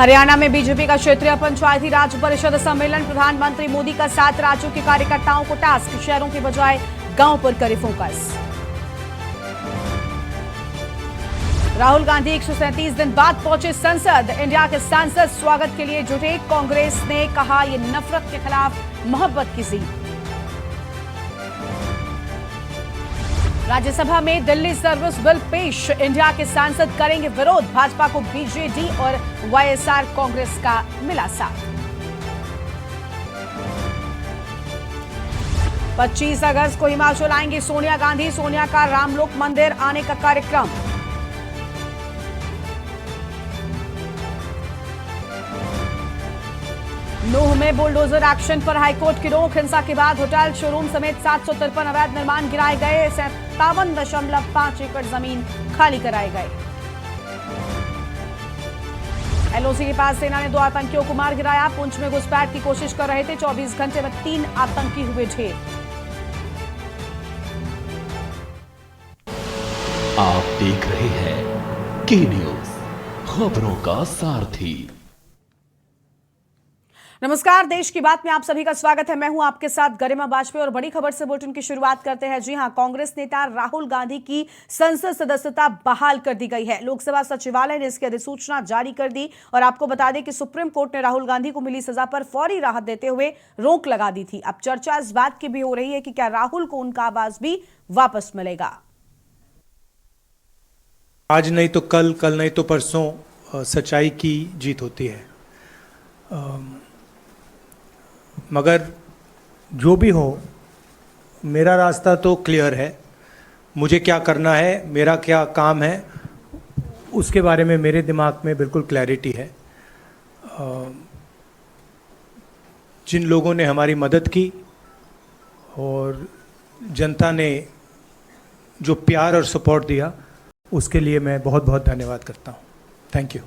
हरियाणा में बीजेपी का क्षेत्रीय पंचायती राज परिषद सम्मेलन। प्रधानमंत्री मोदी का 7 राज्यों के कार्यकर्ताओं को टास्क, शहरों की बजाय गांव पर करे फोकस। राहुल गांधी 137 दिन बाद पहुंचे संसद। इंडिया के सांसद स्वागत के लिए जुटे। कांग्रेस ने कहा ये नफरत के खिलाफ मोहब्बत की जीत। राज्यसभा में दिल्ली सर्विस बिल पेश। इंडिया के सांसद करेंगे विरोध। भाजपा को बीजेडी और वाईएसआर कांग्रेस का मिला साथ। 25 अगस्त को हिमाचल आएंगी सोनिया गांधी। सोनिया का रामलोक मंदिर आने का कार्यक्रम। नूह में बुलडोजर एक्शन पर हाईकोर्ट की रोक। हिंसा के बाद होटल, शोरूम समेत 753 अवैध निर्माण गिराए गए। 57.5 एकड़ जमीन खाली कराए गए। एलओसी के पास सेना ने 2 आतंकियों को मार गिराया। पुंछ में घुसपैठ की कोशिश कर रहे थे। 24 घंटे में 3 आतंकी हुए ढेर। आप देख रहे हैं के न्यूज, खबरों का सारथी। नमस्कार, देश की बात में आप सभी का स्वागत है। मैं हूं आपके साथ गरिमा वाजपेयी और बड़ी खबर से बुलेटिन की शुरुआत करते हैं। जी हां, कांग्रेस नेता राहुल गांधी की संसद सदस्यता बहाल कर दी गई है। लोकसभा सचिवालय ने इसकी अधिसूचना जारी कर दी और आपको बता दें कि सुप्रीम कोर्ट ने राहुल गांधी को मिली सजा पर फौरी राहत देते हुए रोक लगा दी थी। अब चर्चा इस बात की भी हो रही है कि क्या राहुल को उनका आवाज भी वापस मिलेगा। आज नहीं तो कल, कल नहीं तो परसों सच्चाई की जीत होती है। मगर जो भी हो, मेरा रास्ता तो क्लियर है। मुझे क्या करना है, मेरा क्या काम है, उसके बारे में मेरे दिमाग में बिल्कुल क्लैरिटी है। जिन लोगों ने हमारी मदद की और जनता ने जो प्यार और सपोर्ट दिया, उसके लिए मैं बहुत बहुत धन्यवाद करता हूँ। Thank you.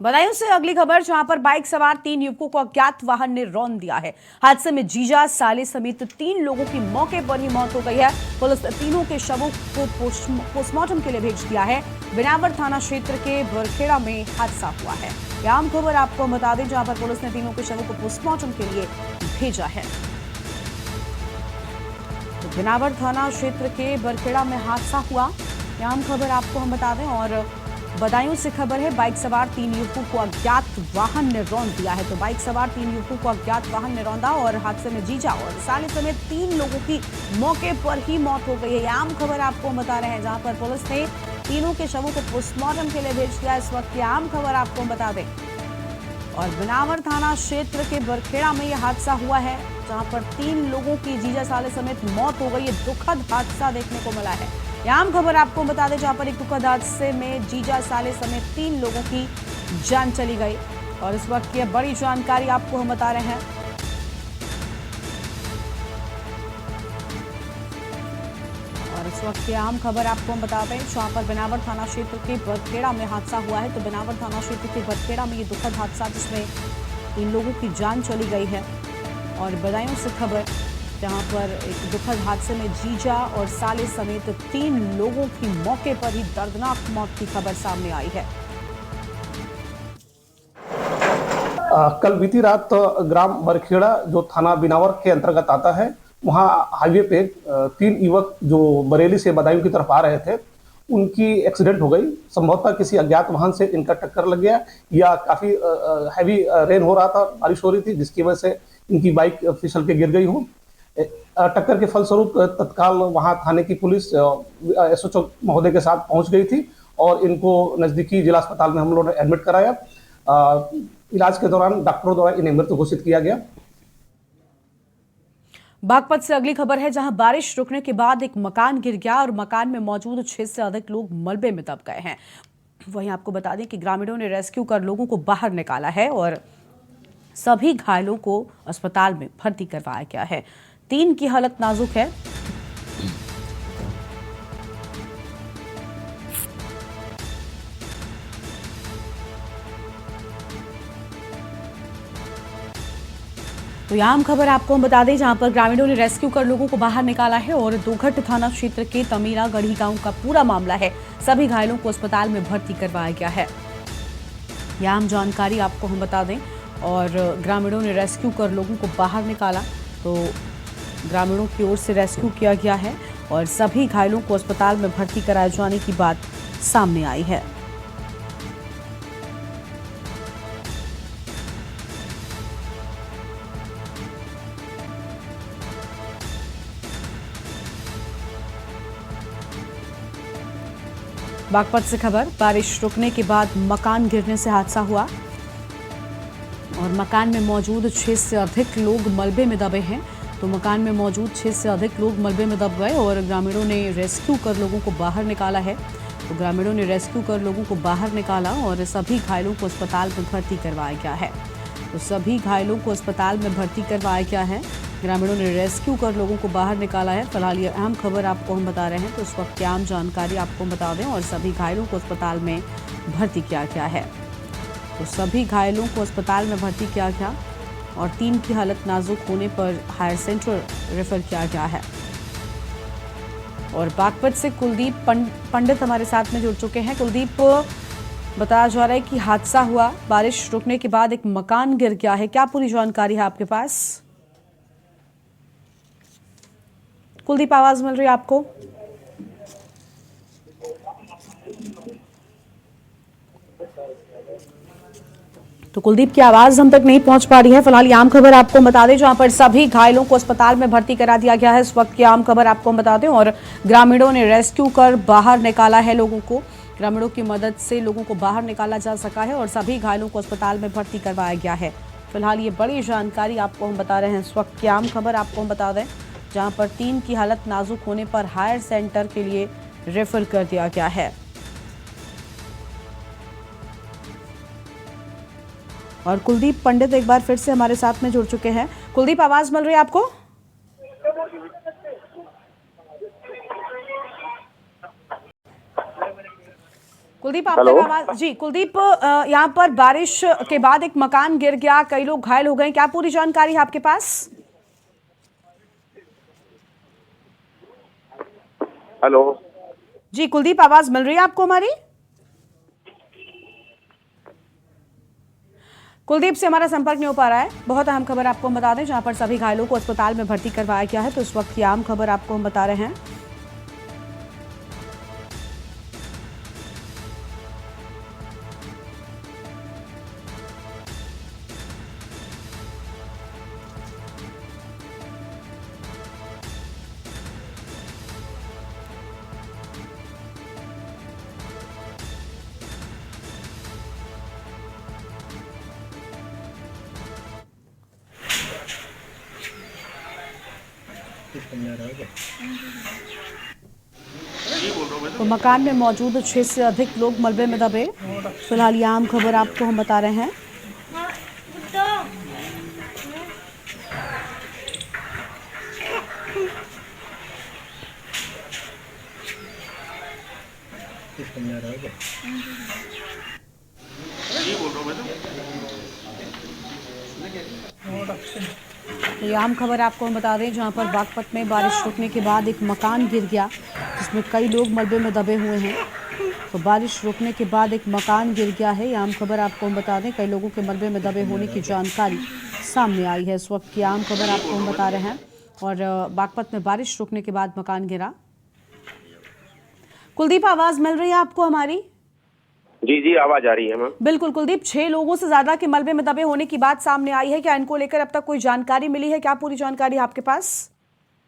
बदायूं से अगली खबर, जहां पर बाइक सवार 3 युवकों को अज्ञात वाहन ने रौंद दिया है। हादसे में जीजा, साले समेत 3 लोगों की मौके पर ही मौत हो गई है। पुलिस तीनों के शवों को पोस्टमार्टम के लिए भेज दिया है। बिनावर थाना क्षेत्र के बरखेड़ा में हादसा हुआ है। यह आम खबर आपको बता दें, जहां पर पुलिस ने तीनों के शवों को पोस्टमार्टम के लिए भेजा है। तो बिनावर थाना क्षेत्र के बरखेड़ा में हादसा हुआ, यह आम खबर आपको हम बता दें। और बदायूं से खबर है, बाइक सवार 3 युवकों को अज्ञात वाहन ने रौंद दिया है। तो बाइक सवार 3 युवकों को अज्ञात वाहन ने रौंदा और हादसे में जीजा और साले समेत 3 लोगों की मौके पर ही मौत हो गई है। यह आम खबर आपको बता रहे हैं, जहां पर पुलिस ने तीनों के शवों को पोस्टमार्टम के लिए भेज दिया। इस वक्त की आम खबर आपको बता दें। और बिनावर थाना क्षेत्र के बरखेड़ा में यह हादसा हुआ है, जहां पर 3 लोगों की जीजा साले समेत मौत हो गई है। दुखद हादसा देखने को मिला है। यह आम खबर आपको बता दें, जहां पर एक दुखद हादसे में जीजा साले समेत 3 लोगों की जान चली गई। और इस वक्त की बड़ी जानकारी आपको हम बता रहे हैं। और इस वक्त की आम खबर आपको हम बता दें, जहां पर बिनावर थाना क्षेत्र के बरखेड़ा में हादसा हुआ है। तो बिनावर थाना क्षेत्र के बरखेड़ा में ये दुखद हादसा, जिसमें 3 लोगों की जान चली गई है। और बदायूं से खबर, जहां पर एक दुखद हादसे में जीजा और साले समेत 3 लोगों की मौके पर ही दर्दनाक मौत की खबर सामने आई है। कल बीती रात ग्राम बरखेड़ा, जो थाना बिनावर के अंतर्गत आता है, वहां हाईवे पे 3 युवक जो बरेली से बदायूं की तरफ आ रहे थे, उनकी एक्सीडेंट हो गई। संभवतः किसी अज्ञात वाहन से इनका टक्कर लग गया, या काफी हैवी रेन हो रहा था, बारिश हो रही थी, जिसकी वजह से इनकी बाइक फिसल के गिर गई हो। टक्कर के फलस्वरूप तत्काल वहां थाने की पुलिस एसओ महोदय के साथ पहुंच गई थी और इनको नजदीकी जिला अस्पताल में हम लोगों ने एडमिट कराया। इलाज के दौरान डॉक्टरों द्वारा इन्हें मृत घोषित किया गया। बागपत से अगली खबर है, जहां बारिश रुकने के बाद एक मकान गिर गया और मकान में मौजूद 6 से अधिक लोग मलबे में दब गए हैं। वहीं आपको बता दें कि ग्रामीणों ने रेस्क्यू कर लोगों को बाहर निकाला है और सभी घायलों को अस्पताल में भर्ती करवाया गया है। 3 की हालत नाजुक है। तो यह आम खबर आपको हम बता दें, जहां पर ग्रामीणों ने रेस्क्यू कर लोगों को बाहर निकाला है और दोघट थाना क्षेत्र के तमीरा गढ़ी गांव का पूरा मामला है। सभी घायलों को अस्पताल में भर्ती करवाया गया है। यह हम जानकारी आपको हम बता दें। और ग्रामीणों ने रेस्क्यू कर लोगों को बाहर निकाला, तो ग्रामीणों की ओर से रेस्क्यू किया गया है और सभी घायलों को अस्पताल में भर्ती कराए जाने की बात सामने आई है। बागपत से खबर, बारिश रुकने के बाद मकान गिरने से हादसा हुआ और मकान में मौजूद 6 से अधिक लोग मलबे में दबे हैं। तो मकान में मौजूद 6 से अधिक लोग मलबे में दब गए और ग्रामीणों ने रेस्क्यू कर लोगों को बाहर निकाला है। तो ग्रामीणों ने रेस्क्यू कर लोगों को बाहर निकाला और सभी घायलों को अस्पताल में भर्ती करवाया गया है। तो सभी घायलों को अस्पताल में भर्ती करवाया गया है। ग्रामीणों ने रेस्क्यू कर लोगों को बाहर निकाला है। फिलहाल ये अहम खबर आपको हम बता रहे हैं, तो इस वक्त की आम जानकारी आपको हम बता दें। और सभी घायलों को अस्पताल में भर्ती किया गया है। तो सभी घायलों को अस्पताल में भर्ती किया गया और 3 की हालत नाजुक होने पर हायर सेंटर रेफर किया गया है। और बागपत से कुलदीप पंडित हमारे साथ में जुड़ चुके हैं। कुलदीप, बताया जा रहा है कि हादसा हुआ, बारिश रुकने के बाद एक मकान गिर गया है, क्या पूरी जानकारी है आपके पास? कुलदीप, आवाज मिल रही है आपको? तो कुलदीप की आवाज हम तक नहीं पहुंच पा रही है। फिलहाल आम खबर आपको बता दें, जहां पर सभी घायलों को अस्पताल में भर्ती करा दिया गया है। इस वक्त की आम खबर आपको बता दें। और ग्रामीणों ने रेस्क्यू कर बाहर निकाला है लोगों को। ग्रामीणों की मदद से लोगों को बाहर निकाला जा सका है और सभी घायलों को अस्पताल में भर्ती करवाया गया है। फिलहाल ये बड़ी जानकारी आपको हम बता रहे हैं। इस वक्त की आम खबर आपको हम बता दें, जहां पर 3 की हालत नाजुक होने पर हायर सेंटर के लिए रेफर कर दिया गया है। और कुलदीप पंडित एक बार फिर से हमारे साथ में जुड़ चुके हैं। कुलदीप, आवाज मिल रही है आपको? कुलदीप, आप तक आवाज? जी कुलदीप, यहाँ पर बारिश के बाद एक मकान गिर गया, कई लोग घायल हो गए, क्या पूरी जानकारी है आपके पास? हेलो जी कुलदीप, आवाज मिल रही है आपको हमारी? कुलदीप से हमारा संपर्क नहीं हो पा रहा है। बहुत अहम खबर आपको हम बता दें, जहां पर सभी घायलों को अस्पताल में भर्ती करवाया गया है। तो इस वक्त की आम खबर आपको हम बता रहे हैं। तो मकान में मौजूद 6 से अधिक लोग मलबे में दबे। फिलहाल ये आम खबर आपको हम बता रहे हैं। तो ये आम खबर आपको हम बता दें, जहां पर बागपत में बारिश रुकने के बाद एक मकान गिर गया, जिसमें कई लोग मलबे में दबे हुए हैं। तो बारिश रुकने के बाद एक मकान गिर गया है, ये आम खबर आपको हम बता दें। कई लोगों के मलबे में दबे होने की जानकारी सामने आई है। इस वक्त की आम खबर आपको हम बता रहे हैं। और बागपत में बारिश रुकने के बाद मकान गिरा। कुलदीप, आवाज मिल रही है आपको हमारी? जी आवाज आ रही है मैम। बिल्कुल कुलदीप, 6 लोगों से ज्यादा के मलबे में दबे होने की बात सामने आई है, क्या इनको लेकर अब तक कोई जानकारी मिली है? क्या पूरी जानकारी है आपके पास?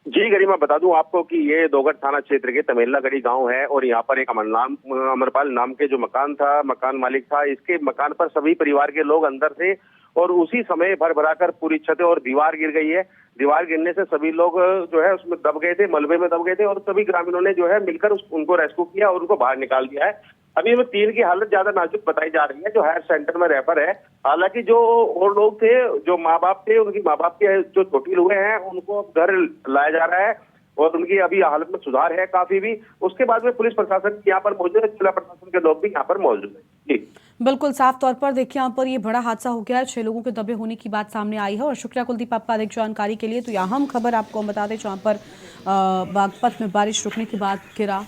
जी गरिमा, बता दूं आपको कि ये दोगट थाना क्षेत्र के तमेल्लागढ़ी गांव है और यहाँ पर एक अमरपाल नाम के जो मकान था, मकान मालिक था, इसके मकान पर सभी परिवार के लोग अंदर थे और उसी समय भर भराकर पूरी छत और दीवार गिर गई है। दीवार गिरने से सभी लोग जो है उसमें दब गए थे, मलबे में दब गए थे और सभी ग्रामीणों ने जो है मिलकर उनको रेस्क्यू किया और उनको बाहर निकाल दिया है। अभी में 3 की हालत ज्यादा नाजुक बताई जा रही है, जो हायर सेंटर में रेफर है। हालांकि जो और लोग थे, जो माँ बाप थे, उनकी माँ बाप के जो चोटिल हुए हैं उनको घर लाया जा रहा है और उनकी अभी हालत में सुधार है काफी भी। उसके बाद में पुलिस प्रशासन यहाँ पर मौजूद है, जिला प्रशासन के लोग भी यहाँ पर मौजूद है। जी बिल्कुल, साफ तौर पर देखिए यहाँ पर ये बड़ा हादसा हो गया है, 6 लोगों के दबे होने की बात सामने आई है। और शुक्रिया कुलदीप आपका अधिक जानकारी के लिए। तो यहाँ हम खबर आपको हम बता दें, जहाँ पर बागपत में बारिश रुकने के बाद गिरा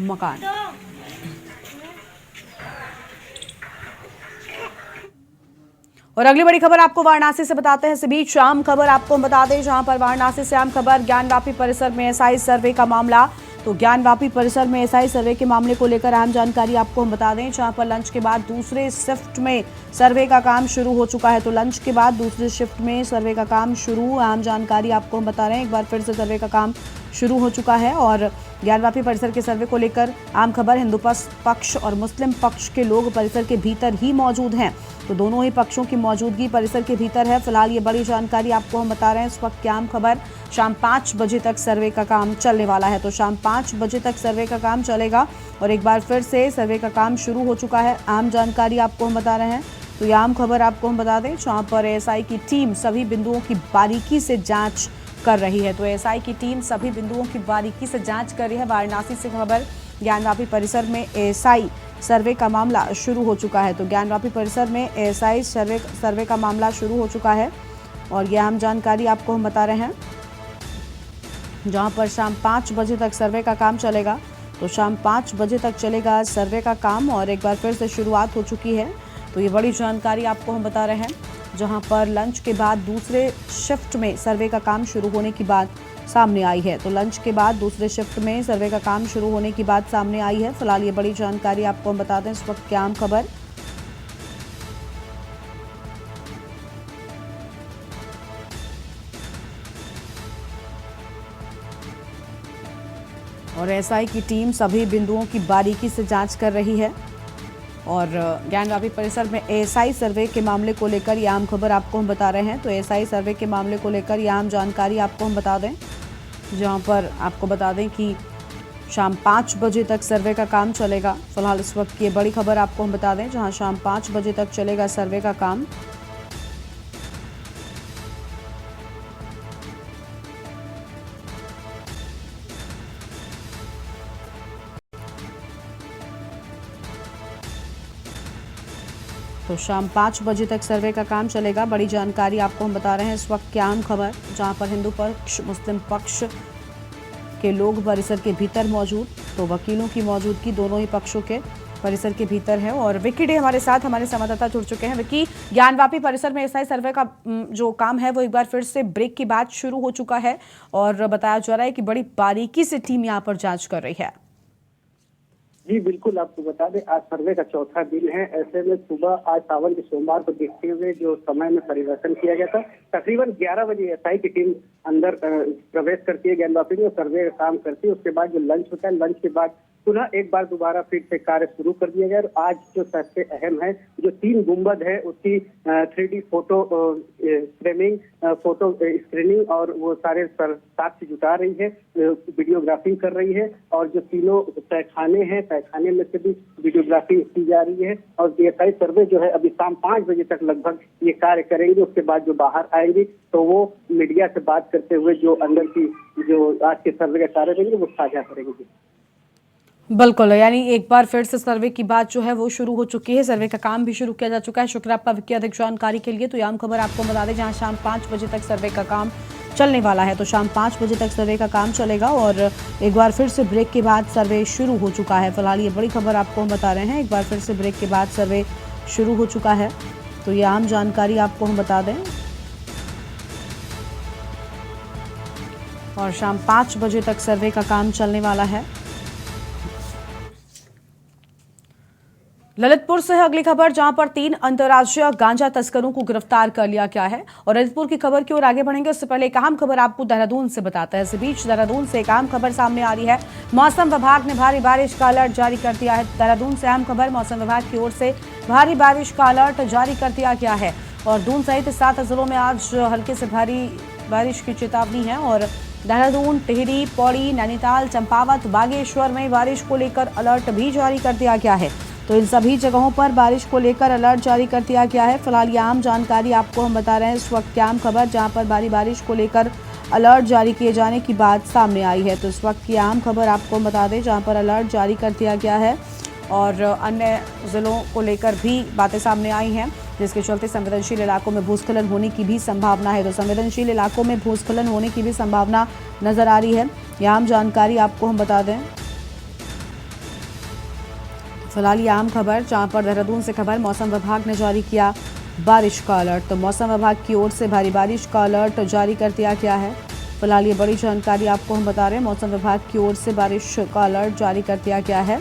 मकान। और अगली बड़ी खबर आपको वाराणसी से बताते हैं। इस बीच आम खबर आपको हम बता दें, जहां पर वाराणसी से आम खबर, ज्ञानवापी परिसर में एसआई सर्वे का मामला। तो ज्ञानवापी परिसर में एसआई सर्वे के मामले को लेकर अहम जानकारी आपको हम बता दें, जहां पर लंच के बाद दूसरे शिफ्ट में सर्वे का काम शुरू हो चुका है। तो लंच के बाद दूसरे शिफ्ट में सर्वे का काम शुरू, अहम जानकारी आपको हम बता रहे हैं। एक बार फिर से सर्वे का काम शुरू हो चुका है और ज्ञानवापी परिसर के सर्वे को लेकर आम खबर, हिंदू पक्ष और मुस्लिम पक्ष के लोग परिसर के भीतर ही मौजूद हैं। तो दोनों ही पक्षों की मौजूदगी परिसर के भीतर है। फिलहाल ये बड़ी जानकारी आपको हम बता रहे हैं। इस वक्त की आम खबर, शाम 5 बजे तक सर्वे का काम चलने वाला है। तो शाम 5 बजे तक सर्वे का काम चलेगा और एक बार फिर से सर्वे का काम शुरू हो चुका है। आम जानकारी आपको हम बता रहे हैं। तो ये आम खबर आपको हम बता दें, जहाँ पर एएसआई की टीम सभी बिंदुओं की बारीकी से जाँच कर रही है। तो एएसआई की टीम सभी बिंदुओं की बारीकी से जांच कर रही है। वाराणसी से खबर, ज्ञानवापी परिसर में एएसआई सर्वे का मामला शुरू हो चुका है। तो ज्ञानवापी परिसर में एएसआई सर्वे का मामला शुरू हो चुका है और यह आम जानकारी आपको हम बता रहे हैं, जहां पर शाम 5 बजे तक सर्वे का काम चलेगा। तो शाम 5 बजे तक चलेगा सर्वे का काम और एक बार फिर से शुरुआत हो चुकी है। तो ये बड़ी जानकारी आपको हम बता रहे हैं, जहां पर लंच के बाद दूसरे शिफ्ट में सर्वे का काम शुरू होने की बात सामने आई है। तो लंच के बाद दूसरे शिफ्ट में सर्वे का काम शुरू होने की बात सामने आई है। फिलहाल ये बड़ी जानकारी आपको हम बता दें। इस वक्त की आम खबर, और एएसआई की टीम सभी बिंदुओं की बारीकी से जांच कर रही है और ज्ञानवापी परिसर में एएसआई सर्वे के मामले को लेकर ये आम खबर आपको हम बता रहे हैं। तो एएसआई सर्वे के मामले को लेकर ये आम जानकारी आपको हम बता दें, जहां पर आपको बता दें कि शाम 5 बजे तक सर्वे का काम चलेगा। फिलहाल इस वक्त ये बड़ी खबर आपको हम बता दें, जहां शाम 5 बजे तक चलेगा सर्वे का काम। तो शाम 5 बजे तक सर्वे का काम चलेगा। बड़ी जानकारी आपको हम बता रहे हैं। इस वक्त की आम खबर, जहां पर हिंदू पक्ष मुस्लिम पक्ष के लोग परिसर के भीतर मौजूद, तो वकीलों की मौजूदगी दोनों ही पक्षों के परिसर के भीतर है। और विकी डे हमारे साथ, हमारे संवाददाता जुड़ चुके हैं। विकी, ज्ञानवापी परिसर में एएसआई सर्वे का जो काम है वो एक बार फिर से ब्रेक के बाद शुरू हो चुका है और बताया जा रहा है कि बड़ी बारीकी से टीम यहाँ पर जाँच कर रही है। जी बिल्कुल, आपको बता दें आज सर्वे का चौथा दिन है। ऐसे में सुबह आज सावन के सोमवार को देखते हुए जो समय में परिवर्तन किया गया था, तकरीबन 11 बजे एएसआई की टीम अंदर प्रवेश करती है ज्ञानवापी में और सर्वे का काम करती है। उसके बाद जो लंच होता है, लंच के बाद पुनः एक बार दोबारा फिर से कार्य शुरू कर दिया गया। आज जो सबसे अहम है, जो 3 गुंबद है उसकी 3D photo framing, photo screening और वो सारे साक्ष्य जुटा रही है, वीडियोग्राफी कर रही है और जो तीनों तहखाने हैं, तहखाने में से भी वीडियोग्राफी की जा रही है। और एएसआई सर्वे जो है अभी शाम 5 बजे तक लगभग ये कार्य करेंगे। उसके बाद जो बाहर आएंगे तो वो मीडिया से बात करते हुए जो अंदर की जो आज के सर्वे का कार्य करेंगे वो साझा करेंगे। बिल्कुल, यानी एक बार फिर से सर्वे की बात जो है वो शुरू हो चुकी है। सर्वे का काम भी शुरू किया जा चुका है। शुक्र आपका विक्की, अधिक जानकारी के लिए। तो आम खबर आपको बता दें, जहां शाम 5 बजे तक सर्वे का काम चलने वाला है। तो शाम 5 बजे तक सर्वे का काम चलेगा और एक बार फिर से ब्रेक के बाद सर्वे शुरू हो चुका है। फिलहाल ये बड़ी खबर आपको हम बता रहे हैं। एक बार फिर से ब्रेक के बाद सर्वे शुरू हो चुका है। तो ये आम जानकारी आपको हम बता दें और शाम 5 बजे तक सर्वे का काम चलने वाला है। ललितपुर से है अगली खबर, जहां पर 3 अंतर्राज्यीय गांजा तस्करों को गिरफ्तार कर लिया गया है। और ललितपुर की खबर की ओर आगे बढ़ेंगे उससे पहले एक अहम खबर आपको देहरादून से बताते हैं। इस बीच देहरादून से एक अहम खबर सामने आ रही है। मौसम विभाग ने भारी बारिश का अलर्ट जारी कर दिया है। देहरादून से अहम खबर, मौसम विभाग की ओर से भारी बारिश का अलर्ट जारी कर दिया गया है और दून सहित 7 जिलों में आज हल्के से भारी बारिश की चेतावनी है। और देहरादून, टिहरी, पौड़ी, नैनीताल, चंपावत, बागेश्वर में बारिश को लेकर अलर्ट भी जारी कर दिया गया है। तो इन सभी जगहों पर बारिश को लेकर अलर्ट जारी कर दिया गया है। फिलहाल ये आम जानकारी आपको हम बता रहे हैं। इस वक्त की आम खबर, जहां पर भारी बारिश को लेकर अलर्ट जारी किए जाने की बात सामने आई है। तो इस वक्त की आम खबर आपको हम बता दें, जहां पर अलर्ट जारी कर दिया गया है और अन्य जिलों को लेकर भी बातें सामने आई हैं, जिसके चलते संवेदनशील इलाकों में भूस्खलन होने की भी संभावना है। तो संवेदनशील इलाकों में भूस्खलन होने की भी संभावना नजर आ रही है। यह आम जानकारी आपको हम बता दें। फिलहाल ये आम खबर, जहां पर देहरादून से खबर, मौसम विभाग ने जारी किया बारिश का अलर्ट। तो मौसम विभाग की ओर से भारी बारिश का अलर्ट जारी कर दिया गया है। फिलहाल ये बड़ी जानकारी आपको हम बता रहे हैं। मौसम विभाग की ओर से बारिश का अलर्ट जारी कर दिया गया है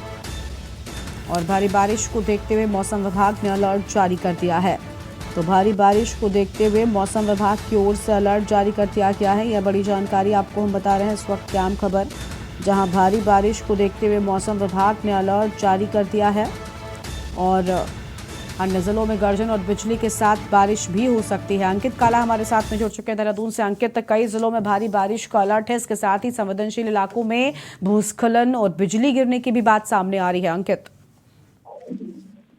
और भारी बारिश को देखते हुए मौसम विभाग ने अलर्ट जारी कर दिया है। तो भारी बारिश को देखते हुए मौसम विभाग की ओर से अलर्ट जारी कर दिया गया है। यह बड़ी जानकारी आपको हम बता रहे हैं इस वक्त की अहम खबर, जहां भारी बारिश को देखते हुए मौसम विभाग ने अलर्ट जारी कर दिया है और अन्य जिलों में गर्जन और बिजली के साथ बारिश भी हो सकती है। अंकित काला हमारे साथ में जुड़ चुके हैं देहरादून से। अंकित, कई जिलों में भारी बारिश का अलर्ट है, इसके साथ ही संवेदनशील इलाकों में भूस्खलन और बिजली गिरने की भी बात सामने आ रही है। अंकित,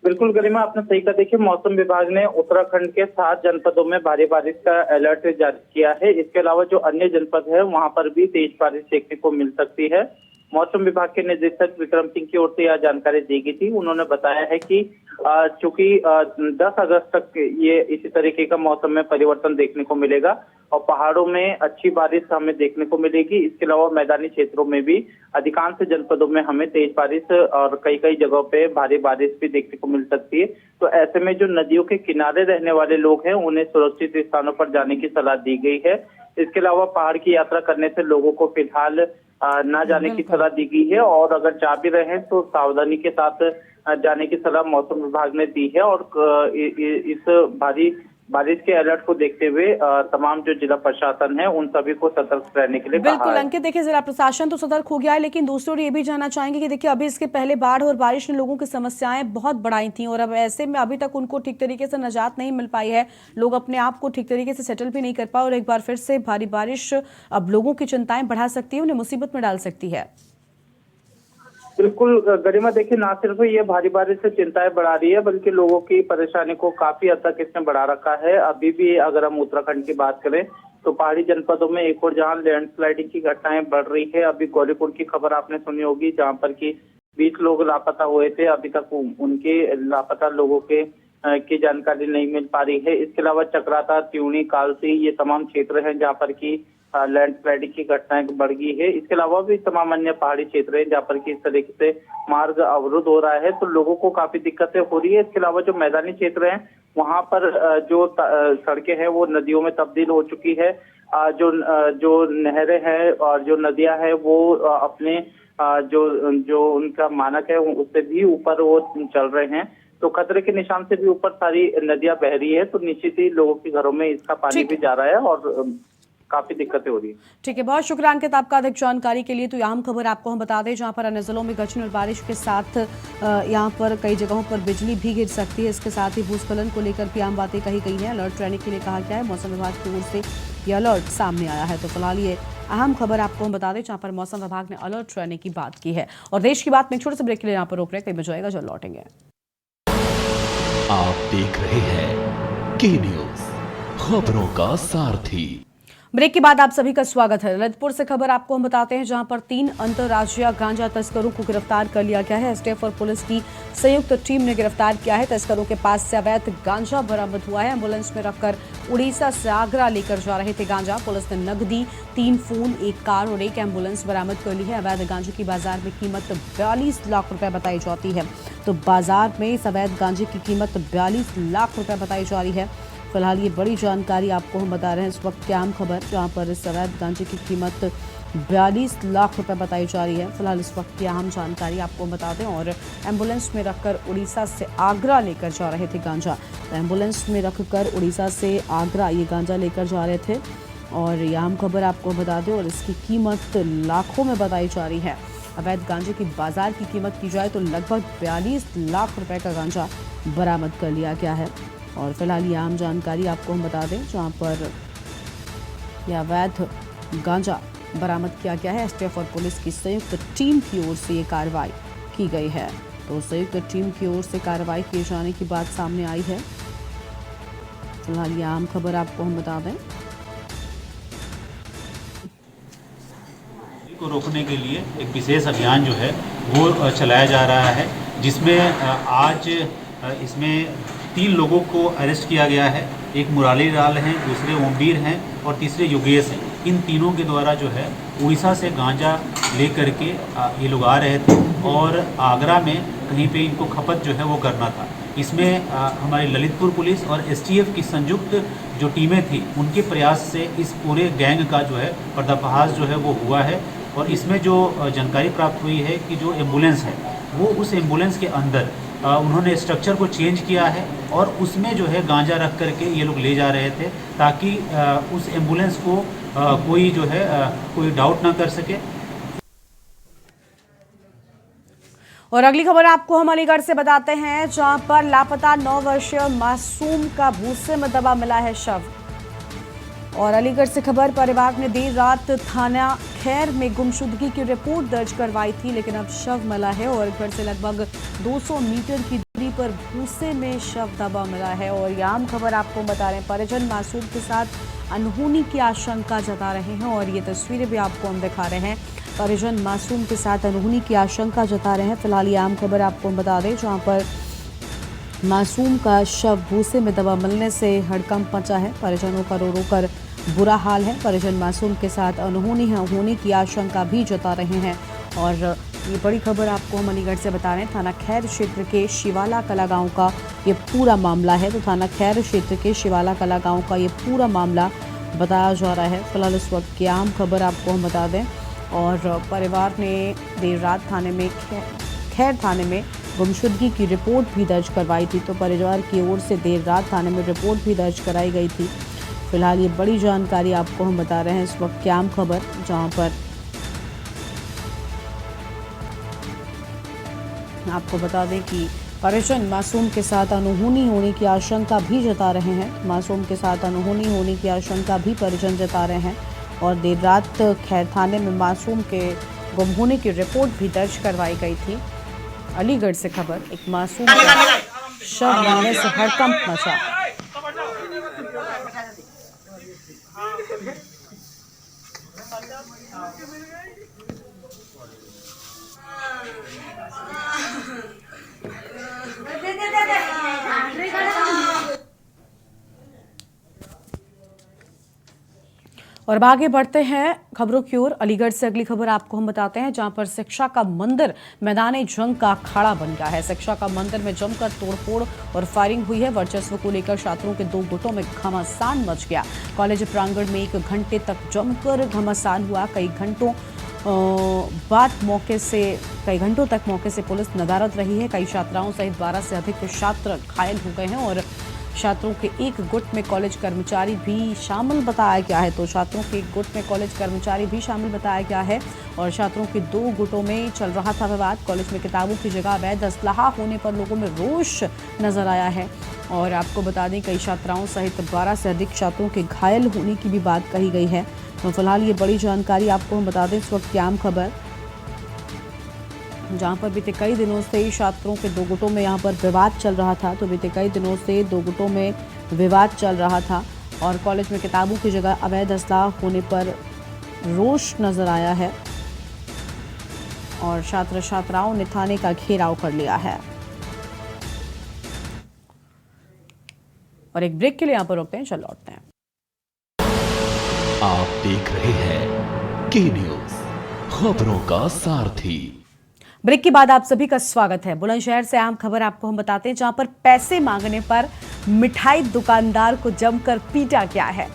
बिल्कुल गरिमा, आपने सही कहा। देखिए, मौसम विभाग ने उत्तराखंड के 7 जनपदों में भारी बारिश का अलर्ट जारी किया है। इसके अलावा जो अन्य जनपद है वहां पर भी तेज बारिश देखने को मिल सकती है। मौसम विभाग के निदेशक विक्रम सिंह की ओर से यह जानकारी दी गई थी। उन्होंने बताया है कि चूंकि 10 अगस्त तक ये इसी तरीके का मौसम में परिवर्तन देखने को मिलेगा और पहाड़ों में अच्छी बारिश हमें देखने को मिलेगी। इसके अलावा मैदानी क्षेत्रों में भी अधिकांश जनपदों में हमें तेज बारिश और कई जगहों पे भारी बारिश भी देखने को मिल सकती है। तो ऐसे में जो नदियों के किनारे रहने वाले लोग हैं उन्हें सुरक्षित स्थानों पर जाने की सलाह दी गई है। इसके अलावा पहाड़ की यात्रा करने से लोगों को फिलहाल न जाने की सलाह दी गई है और अगर जा भी रहे हैं तो सावधानी के साथ जाने की सलाह मौसम विभाग ने दी है। और इस भारी बारिश के अलर्ट को देखते हुए तमाम जो जिला प्रशासन है उन सभी को सतर्क रहने के लिए कहा है। बिल्कुल अंकित, देखिए जिला प्रशासन तो सतर्क हो गया है, लेकिन दूसरी ओर ये भी जानना चाहेंगे कि देखिए अभी इसके पहले बाढ़ और बारिश ने लोगों की समस्याएं बहुत बढ़ाई थी और अब ऐसे में अभी तक उनको ठीक तरीके से निजात नहीं मिल पाई है। लोग अपने आप को ठीक तरीके से सेटल भी नहीं कर पाए और एक बार फिर से भारी बारिश अब लोगों की चिंताएं बढ़ा सकती है, उन्हें मुसीबत में डाल सकती है। बिल्कुल गरिमा, देखिए ना सिर्फ ये भारी बारिश से चिंताएं बढ़ा रही है बल्कि लोगों की परेशानी को काफी हद तक इसने बढ़ा रखा है। अभी भी अगर हम उत्तराखंड की बात करें तो पहाड़ी जनपदों में एक और जहां लैंडस्लाइडिंग की घटनाएं बढ़ रही है। अभी गौरीपुर की खबर आपने सुनी होगी जहां पर कि 20 लोग लापता हुए थे, अभी तक उनके लापता लोगों के की जानकारी नहीं मिल पा रही है। इसके अलावा चक्राता, त्यूणी, कालसी ये तमाम क्षेत्र हैं जहाँ पर की लैंडस्लाइडिंग की घटनाएं बढ़ गई है। इसके अलावा भी तमाम अन्य पहाड़ी क्षेत्र हैं जहाँ पर कि इस तरीके से मार्ग अवरुद्ध हो रहा है तो लोगों को काफी दिक्कतें हो रही है। इसके अलावा जो मैदानी क्षेत्र हैं वहां पर जो सड़कें हैं वो नदियों में तब्दील हो चुकी है। जो नहरें हैं और जो नदियां हैं वो अपने जो उनका मानक है उससे भी ऊपर वो चल रहे हैं। तो खतरे के निशान से भी ऊपर सारी नदियां बह रही है तो निश्चित ही लोगों के घरों में इसका पानी भी जा रहा है और काफी दिक्कतें हो रही है। ठीक है, बहुत शुक्रिया अंकित आपका अधिक जानकारी के लिए। तो यहाँ खबर आपको हम बता दें जहाँ पर अन्य जिलों में गर्जन और बारिश के साथ यहाँ पर कई जगहों पर बिजली भी गिर सकती है। इसके साथ ही भूस्खलन को लेकर भी आम बातें कही गई हैं। अलर्ट रहने के लिए कहा गया है। मौसम विभाग की ओर से ये अलर्ट सामने आया है। तो फिलहाल ये अहम खबर आपको हम बता दें जहाँ पर मौसम विभाग ने अलर्ट रहने की बात की है। और देश की बात में एक छोटे से ब्रेक के लिए यहाँ पर रोक रहे, कहीं बच जाएगा, जल्द लौटेंगे। आप देख रहे हैं के न्यूज, खबरों का सारथी। ब्रेक के बाद आप सभी का स्वागत है। ललितपुर से खबर आपको हम बताते हैं जहां पर 3 अंतर्राज्यीय गांजा तस्करों को गिरफ्तार कर लिया गया है। एसटीएफ और पुलिस की संयुक्त टीम ने गिरफ्तार किया है। तस्करों के पास से अवैध गांजा बरामद हुआ है। एम्बुलेंस में रखकर उड़ीसा से आगरा लेकर जा रहे थे गांजा। पुलिस ने नकदी, 3 फोन, 1 कार और 1 एम्बुलेंस बरामद कर ली है। अवैध गांजे की बाजार में कीमत 42 लाख रुपए बताई जाती है। तो बाजार में इस अवैध गांजे की कीमत 42 लाख रुपए बताई जा रही है। फिलहाल ये बड़ी जानकारी आपको हम बता रहे हैं इस वक्त की आम खबर, जहां पर इस अवैध गांजे की कीमत 42 लाख रुपए बताई जा रही है। फिलहाल इस वक्त की अहम जानकारी आपको हम बता दें। और एम्बुलेंस में रखकर उड़ीसा से आगरा लेकर जा रहे थे गांजा। तो एम्बुलेंस में रखकर उड़ीसा से आगरा ये गांजा लेकर जा रहे थे और ये अहम खबर आपको बता दें। और इसकी कीमत लाखों में बताई जा रही है। अवैध गांजे की बाजार की कीमत की जाए तो लगभग 42 लाख रुपए का गांजा बरामद कर लिया गया है। और फिलहाल ये आम जानकारी आपको हम बता दें जहां पर यह अवैध गांजा बरामद किया गया है। एसटीएफ और पुलिस की संयुक्त टीम की ओर से ये कार्रवाई की गई है। तो संयुक्त टीम की ओर से कार्रवाई किए जाने की बात सामने आई है। फिलहाल ये आम खबर आपको हम बता दें। को रोकने के लिए एक विशेष अभियान जो है वो चलाया जा रहा है, जिसमें आज इसमें 3 लोगों को अरेस्ट किया गया है। एक मुरारी लाल हैं, दूसरे ओमवीर हैं और तीसरे योगेश हैं। इन तीनों के द्वारा जो है उड़ीसा से गांजा ले करके ये लोग आ रहे थे और आगरा में कहीं पे इनको खपत जो है वो करना था। इसमें हमारी ललितपुर पुलिस और एसटीएफ की संयुक्त जो टीमें थी उनके प्रयास से इस पूरे गैंग का जो है पर्दाफाश जो है वो हुआ है। और इसमें जो जानकारी प्राप्त हुई है कि जो एम्बुलेंस है वो उस एम्बुलेंस के अंदर उन्होंने स्ट्रक्चर को चेंज किया है और उसमें जो है गांजा रख करके ये लोग ले जा रहे थे ताकि उस एम्बुलेंस को कोई जो है कोई डाउट ना कर सके। और अगली खबर आपको हम अलीगढ़ से बताते हैं, जहां पर लापता 9 वर्षीय मासूम का भूसे में दबा मिला है शव। और अलीगढ़ से खबर, परिवार ने देर रात थाना खैर में गुमशुदगी की रिपोर्ट दर्ज करवाई थी, लेकिन अब शव मिला है और घर से लगभग 200 मीटर की दूरी पर भूसे में शव दबा मिला है। और ये आम खबर आपको बता रहे हैं, परिजन मासूम के साथ अनहोनी की आशंका जता रहे हैं और ये तस्वीरें भी आपको हम दिखा रहे हैं। परिजन मासूम के साथ अनहोनी की आशंका जता रहे हैं। फिलहाल ये आम खबर आपको हम बता दें, जहाँ पर मासूम का शव भूसे में दबा मिलने से हड़कंप मचा है। परिजनों का रो रो कर बुरा हाल है। परिजन मासूम के साथ अनहोनी होने की आशंका भी जता रहे हैं। और ये बड़ी खबर आपको हम अलीगढ़ से बता रहे हैं, थाना खैर क्षेत्र के शिवाला कला गांव का ये पूरा मामला है। तो थाना खैर क्षेत्र के शिवाला कला गांव का ये पूरा मामला बताया जा रहा है। फिलहाल इस वक्त की आम खबर आपको हम बता दें, और परिवार ने देर रात थाने में खैर थाने में गुमशुदगी की रिपोर्ट भी दर्ज करवाई थी। तो परिवार की ओर से देर रात थाने में रिपोर्ट भी दर्ज कराई गई थी। फिलहाल ये बड़ी जानकारी आपको हम बता रहे हैं इस वक्त की आम खबर, जहां पर आपको बता दें कि परिजन मासूम के साथ अनहोनी होने की आशंका भी जता रहे हैं। मासूम के साथ अनहोनी होने की आशंका भी परिजन जता रहे हैं। और देर रात खैर थाने में मासूम के गुम होने की रिपोर्ट भी दर्ज करवाई गई थी। अलीगढ़ से खबर, एक मासूम का शव मिलने से हड़कंप मचा। और आगे बढ़ते हैं खबरों की ओर। अलीगढ़ से अगली खबर आपको हम बताते हैं, जहां पर शिक्षा का मंदिर मैदान जंग का अखाड़ा बन गया है। शिक्षा का मंदिर में जमकर तोड़फोड़ और फायरिंग हुई है। वर्चस्व को लेकर छात्रों के 2 गुटों में घमासान मच गया। कॉलेज प्रांगण में 1 घंटे तक जमकर घमासान हुआ। कई घंटों तक मौके से पुलिस नदारद रही है। कई छात्राओं सहित 12 से अधिक छात्र घायल हो गए हैं और छात्रों के एक गुट में कॉलेज कर्मचारी भी शामिल बताया गया है। तो छात्रों के एक गुट में कॉलेज कर्मचारी भी शामिल बताया गया है और छात्रों के 2 गुटों में चल रहा था विवाद। कॉलेज में किताबों की जगह अवैध असलाहा होने पर लोगों में रोष नजर आया है। और आपको बता दें, कई छात्राओं सहित 12 से अधिक छात्रों के घायल होने की भी बात कही गई है। तो फिलहाल ये बड़ी जानकारी आपको हम बता दें, इस वक्त की आम खबर, जहां पर बीते कई दिनों से छात्रों के 2 गुटों में यहां पर विवाद चल रहा था। तो बीते कई दिनों से 2 गुटों में विवाद चल रहा था और कॉलेज में किताबों की जगह अवैध असलाह होने पर रोष नजर आया है और छात्र छात्राओं ने थाने का घेराव कर लिया है। और एक ब्रेक के लिए यहां पर रुकते हैं, चल लौटते हैं। आप देख रहे हैं के न्यूज, खबरों का सारथी। ब्रेक के बाद आप सभी का स्वागत है। बुलंदशहर से आम खबर आपको हम बताते हैं, जहां पर पैसे मांगने पर मिठाई दुकानदार को जमकर पीटा गया है।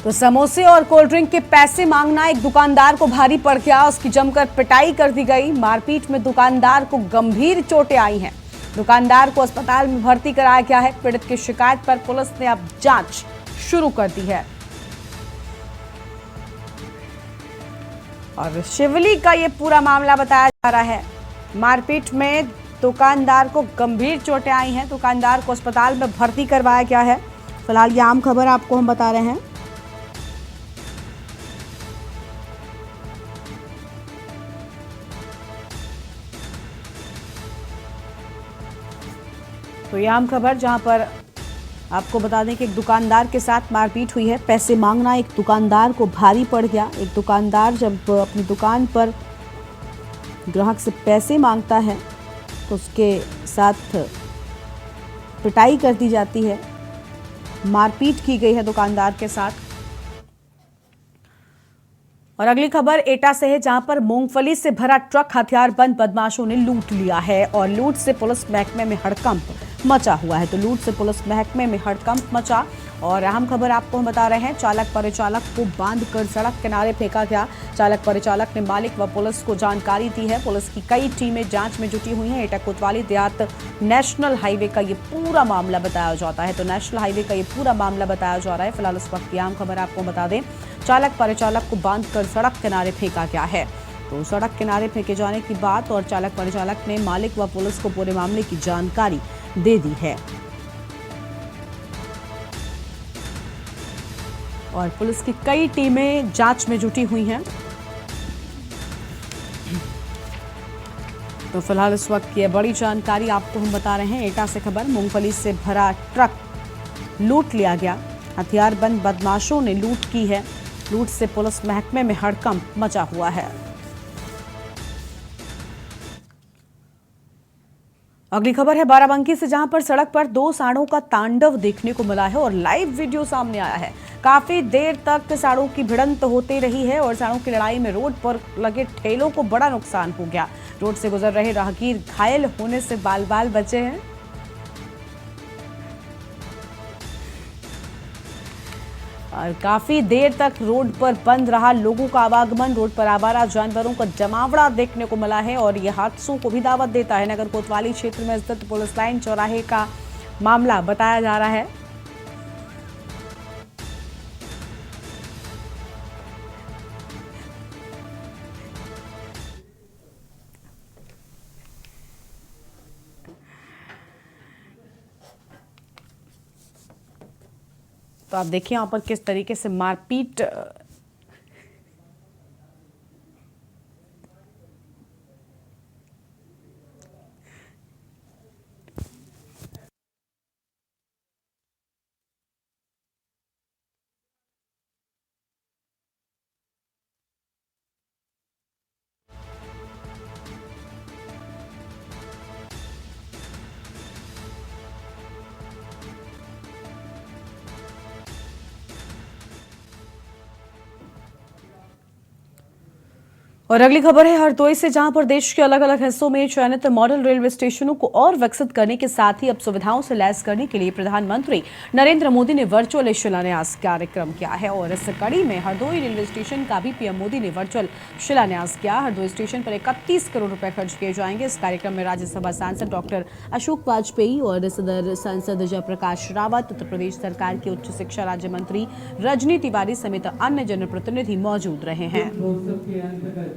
तो समोसे और कोल्ड ड्रिंक के पैसे मांगना एक दुकानदार को भारी पड़ गया। उसकी जमकर पिटाई कर दी गई। मारपीट में दुकानदार को गंभीर चोटें आई हैं। दुकानदार को अस्पताल में भर्ती कराया गया है। पीड़ित की शिकायत पर पुलिस ने अब जांच शुरू कर दी है। और शिवली का ये पूरा मामला बताया जा रहा है। मारपीट में दुकानदार को गंभीर चोटें आई हैं। दुकानदार को अस्पताल में भर्ती करवाया गया है। फिलहाल ये आम खबर आपको हम बता रहे हैं। तो ये आम खबर, जहां पर आपको बता दें कि एक दुकानदार के साथ मारपीट हुई है। पैसे मांगना एक दुकानदार को भारी पड़ गया। एक दुकानदार जब अपनी दुकान पर ग्राहक से पैसे मांगता है तो उसके साथ पिटाई कर दी जाती है। मारपीट की गई है दुकानदार के साथ। और अगली खबर एटा से है, जहां पर मूंगफली से भरा ट्रक हथियारबंद बदमाशों ने लूट लिया है और लूट से पुलिस महकमे में हड़कंप मचा हुआ है। तो लूट से पुलिस महकमे में हड़कंप मचा और अहम खबर आपको हम बता रहे हैं, चालक परिचालक को बांधकर सड़क किनारे फेंका गया। चालक परिचालक ने मालिक व पुलिस को जानकारी दी है। पुलिस की कई टीमें जांच में जुटी हुई हैं। एटा कोतवाली देहात नेशनल हाईवे का ये पूरा मामला बताया जाता है। तो नेशनल हाईवे का ये पूरा मामला बताया जा रहा है। फिलहाल इस वक्त की आम खबर आपको बता दें, चालक परिचालक को बांधकर सड़क किनारे फेंका गया है। तो सड़क किनारे फेंके जाने की बात और चालक परिचालक ने मालिक व पुलिस को पूरे मामले की जानकारी दे दी है और पुलिस की कई टीमें जांच में जुटी हुई हैं। तो फिलहाल इस वक्त की बड़ी जानकारी आपको हम बता रहे हैं। एटा से खबर, मूंगफली से भरा ट्रक लूट लिया गया। हथियारबंद बदमाशों ने लूट की है। लूट से पुलिस महकमे में हड़कंप मचा हुआ है। अगली खबर है बाराबंकी से, जहां पर सड़क पर दो सांडों का तांडव देखने को मिला है और लाइव वीडियो सामने आया है। काफी देर तक सांडों की भिड़ंत होती रही है और सांडों की लड़ाई में रोड पर लगे ठेलों को बड़ा नुकसान हो गया। रोड से गुजर रहे राहगीर घायल होने से बाल बाल बचे हैं। और काफी देर तक रोड पर बंद रहा लोगों का आवागमन। रोड पर आवारा जानवरों का जमावड़ा देखने को मिला है और यह हादसों को भी दावत देता है। नगर कोतवाली क्षेत्र में स्थित पुलिस लाइन चौराहे का मामला बताया जा रहा है। तो आप देखिए यहाँ पर किस तरीके से मारपीट और अगली खबर है हरदोई से, जहां पर देश के अलग अलग हिस्सों में चयनित मॉडल रेलवे स्टेशनों को और विकसित करने के साथ ही अब सुविधाओं से लैस करने के लिए प्रधानमंत्री नरेंद्र मोदी ने वर्चुअल शिलान्यास कार्यक्रम किया है। और इस कड़ी में हरदोई रेलवे स्टेशन का भी पीएम मोदी ने वर्चुअल शिलान्यास किया। हरदोई स्टेशन पर 31 करोड़ रुपए खर्च किए जाएंगे। इस कार्यक्रम में राज्यसभा सांसद डॉक्टर अशोक वाजपेयी और सदर सांसद जयप्रकाश रावत, उत्तर प्रदेश सरकार के उच्च शिक्षा राज्य मंत्री रजनी तिवारी समेत अन्य जनप्रतिनिधि मौजूद रहे हैं।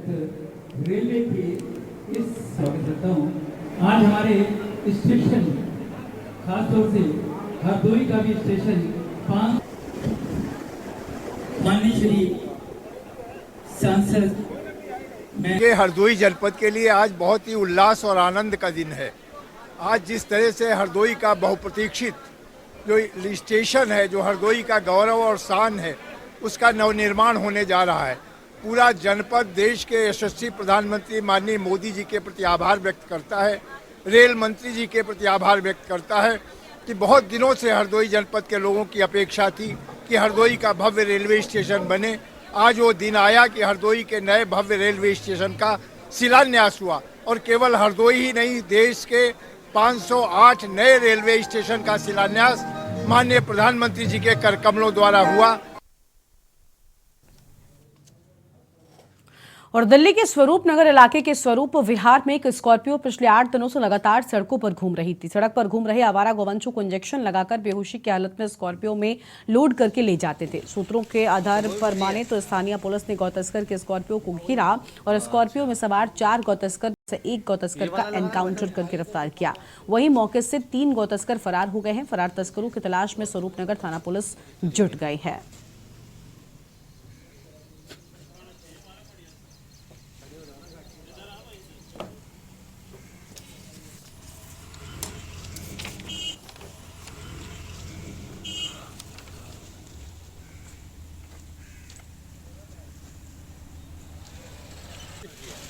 रेलवे के इस स्वागत करता हूँ। आज हमारे स्टेशन खासतौर से हरदोई का भी स्टेशन माननीय श्री सांसद के हरदोई जनपद के लिए आज बहुत ही उल्लास और आनंद का दिन है। आज जिस तरह से हरदोई का बहुप्रतीक्षित जो स्टेशन है, जो हरदोई का गौरव और शान है, उसका नवनिर्माण होने जा रहा है। पूरा जनपद देश के यशस्वी प्रधानमंत्री माननीय मोदी जी के प्रति आभार व्यक्त करता है, रेल मंत्री जी के प्रति आभार व्यक्त करता है कि बहुत दिनों से हरदोई जनपद के लोगों की अपेक्षा थी कि हरदोई का भव्य रेलवे स्टेशन बने। आज वो दिन आया कि हरदोई के नए भव्य रेलवे स्टेशन का शिलान्यास हुआ और केवल हरदोई ही नहीं, देश के 508 नए रेलवे स्टेशन का शिलान्यास माननीय प्रधानमंत्री जी के कर कमलों द्वारा हुआ। और दिल्ली के स्वरूप नगर इलाके के स्वरूप विहार में एक स्कॉर्पियो पिछले 8 दिनों से लगातार सड़कों पर घूम रही थी। सड़क पर घूम रहे आवारा गोवंशों को इंजेक्शन लगाकर बेहोशी की हालत में स्कॉर्पियो में लोड करके ले जाते थे। सूत्रों के आधार पर माने तो स्थानीय पुलिस ने गौतस्कर के स्कॉर्पियो को घेरा और स्कॉर्पियो में सवार 4 गौतस्कर से एक गौतस्कर का एनकाउंटर कर गिरफ्तार किया। वहीं मौके से 3 गौतस्कर फरार हो गए हैं। फरार तस्करों की तलाश में स्वरूप नगर थाना पुलिस जुट गई है।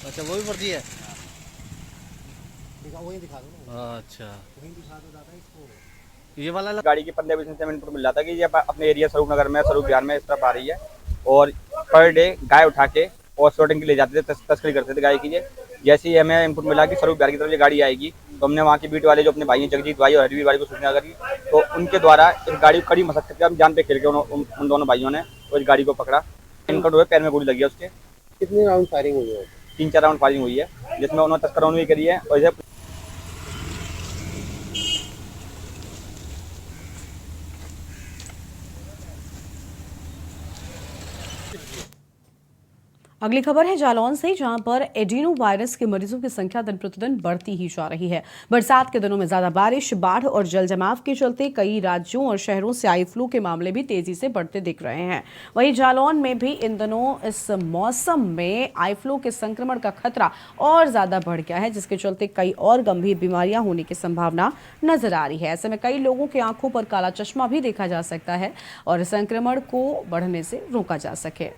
अच्छा, वो भी पड़ती है। वही दिखा दो। अच्छा, ये वाला गाड़ी के 15-20 मिनट मिल रहा था कि ये अपने एरिया स्वरूप नगर में, स्वरूप विहार में इस तरफ आ रही है और पर डे गाय उठा के और शॉटिंग के लिए जाते थे, तस्करी करते थे गाय की। जैसे ही हमें इनपुट मिला कि स्वरूप बिहार की तरफ ये गाड़ी आएगी, तो हमने वहाँ के बीट वाले जो अपने भाई हैं जगजीत भाई और हरवीर भाई को सूचना करी, तो उनके द्वारा इस गाड़ी को कड़ी मशक्कत हम जान पे खेल के उन दोनों भाइयों ने इस गाड़ी को पकड़ा। इनका जो है पैर में गोली लगी है उसके। कितने राउंड फायरिंग हुई है? 3-4 राउंड फायरिंग हुई है, जिसमें उन्होंने तस्करों ने भी करी है। और अगली खबर है जालौन से, जहां पर एडिनो वायरस के मरीजों की संख्या दिन प्रतिदिन बढ़ती ही जा रही है। बरसात के दिनों में ज्यादा बारिश, बाढ़ और जल जमाव के चलते कई राज्यों और शहरों से आई फ्लू के मामले भी तेजी से बढ़ते दिख रहे हैं। वहीं जालौन में भी इन दिनों इस मौसम में आई फ्लू के संक्रमण का खतरा और ज्यादा बढ़ गया है, जिसके चलते कई और गंभीर बीमारियां होने की संभावना नजर आ रही है। ऐसे में कई लोगों की आंखों पर काला चश्मा भी देखा जा सकता है और संक्रमण को बढ़ने से रोका जा सके।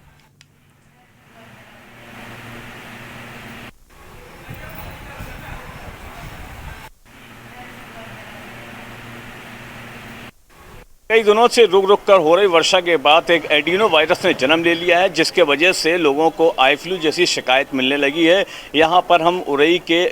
कई दिनों से रुक रुक कर हो रही वर्षा के बाद एक एडिनो वायरस ने जन्म ले लिया है, जिसके वजह से लोगों को आई फ्लू जैसी शिकायत मिलने लगी है। यहाँ पर हम उरई के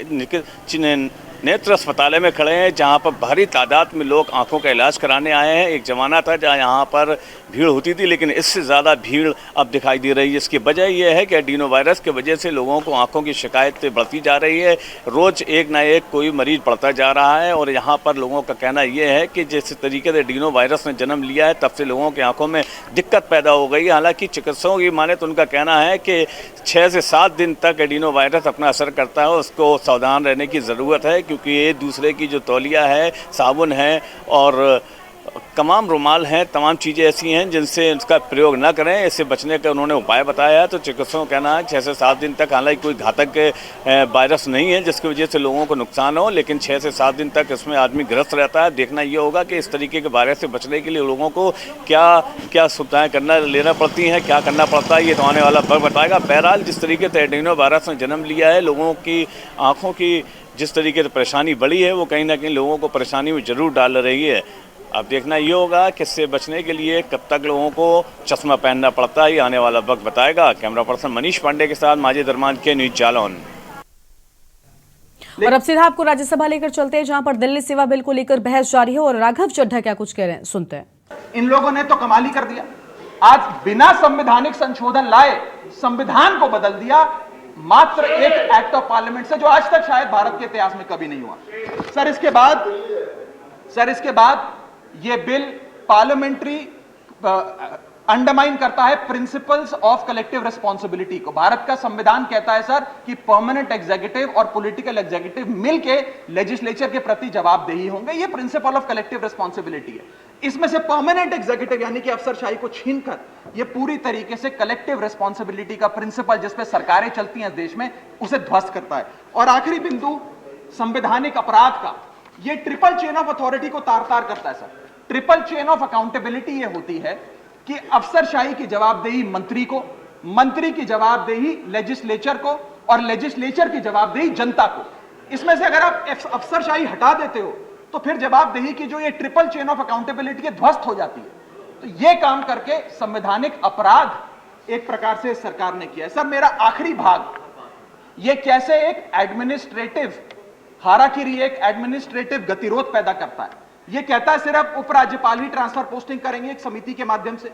नेत्र अस्पताल में खड़े हैं, जहाँ पर भारी तादाद में लोग आंखों का इलाज कराने आए हैं। एक ज़माना था जहाँ यहाँ पर भीड़ होती थी, लेकिन इससे ज़्यादा भीड़ अब दिखाई दे रही है। इसकी वजह यह है कि एडिनो वायरस की वजह से लोगों को आंखों की शिकायत बढ़ती जा रही है। रोज़ एक ना एक कोई मरीज बढ़ता जा रहा है और यहाँ पर लोगों का कहना यह है कि जिस तरीके से एडिनो वायरस ने जन्म लिया है, तब से लोगों की आंखों में दिक्कत पैदा हो गई है। हालांकि चिकित्सकों की माने तो उनका कहना है कि 6 से 7 दिन तक एडिनो वायरस अपना असर करता है। उसको सावधान रहने की ज़रूरत है, क्योंकि ये दूसरे की जो तौलिया है, साबुन है और तमाम रुमाल हैं, तमाम चीज़ें ऐसी हैं जिनसे इसका प्रयोग न करें। इससे बचने का उन्होंने उपाय बताया है। तो चिकित्सकों का कहना है 6 से 7 दिन तक, हालांकि कोई घातक वायरस नहीं है जिसकी वजह से लोगों को नुकसान हो, लेकिन 6 से 7 दिन तक इसमें आदमी ग्रस्त रहता है। देखना ये होगा कि इस तरीके के वायरस से बचने के लिए लोगों को क्या क्या सुविधाएँ लेना पड़ती हैं, क्या करना पड़ता है, ये तो आने वाला वक्त बताएगा। बहरहाल जिस तरीके से एडिनो वायरस ने जन्म लिया है, लोगों की आँखों की जिस तरीके से परेशानी बढ़ी है, वो कहीं ना कहीं लोगों को परेशानी में ज़रूर डाल रही है। अब देखना ये होगा कि इससे बचने के लिए कब तक लोगों को चश्मा पहनना पड़ता है, ये आने वाला वक्त बताएगा। कैमरा पर्सन मनीष पांडे के साथ माजिद अरमान के न्यूज़ जालौन। और अब सीधा आपको राज्यसभा लेकर चलते हैं, जहां पर दिल्ली सेवा बिल को लेकर बहस जारी है और राघव चड्ढा क्या कुछ कह रहे हैं, सुनते हैं। इन लोगों ने तो कमाल ही कर दिया। आज बिना संवैधानिक संशोधन लाए संविधान को बदल दिया, मात्र एक एक्ट ऑफ पार्लियामेंट से, जो आज तक शायद भारत के इतिहास में कभी नहीं हुआ। सर इसके बाद यह बिल पार्लियामेंट्री अंडरमाइन करता है प्रिंसिपल्स ऑफ कलेक्टिव रिस्पॉन्सिबिलिटी को। भारत का संविधान कहता है सर कि परमानेंट एग्जीक्यूटिव और पॉलिटिकल एग्जीक्यूटिव मिलके लेजिस्लेचर के प्रति जवाबदेही होंगे। यह प्रिंसिपल ऑफ कलेक्टिव रिस्पॉन्सिबिलिटी है। इसमें से परमानेंट एग्जीक्यूटिव यानी कि अफसरशाही को छीनकर यह पूरी तरीके से कलेक्टिव रिस्पॉन्सिबिलिटी का प्रिंसिपल, जिस पे सरकारें चलती हैं देश में, उसे ध्वस्त करता है। और आखिरी बिंदु संवैधानिक अपराध का, यह ट्रिपल चेन ऑफ अथॉरिटी को तार तार करता है sir. Triple chain of accountability यह होती है कि अफसरशाही की जवाबदेही मंत्री को, मंत्री की जवाबदेही लेजिस्लेचर को और लेजिस्लेचर की जवाबदेही जनता को। इसमें से अगर आप अफसरशाही हटा देते हो तो फिर जवाबदेही की जो ये ट्रिपल चेन ऑफ अकाउंटेबिलिटी है ध्वस्त हो जाती है। तो ये काम करके संवैधानिक अपराध एक प्रकार से सरकार ने किया है। सर मेरा आखिरी भाग, ये कैसे एक एडमिनिस्ट्रेटिव हाराकिरी, एक एडमिनिस्ट्रेटिव गतिरोध पैदा करता है। ये कहता है सिर्फ उपराज्यपाल ही ट्रांसफर पोस्टिंग करेंगे एक समिति के माध्यम से,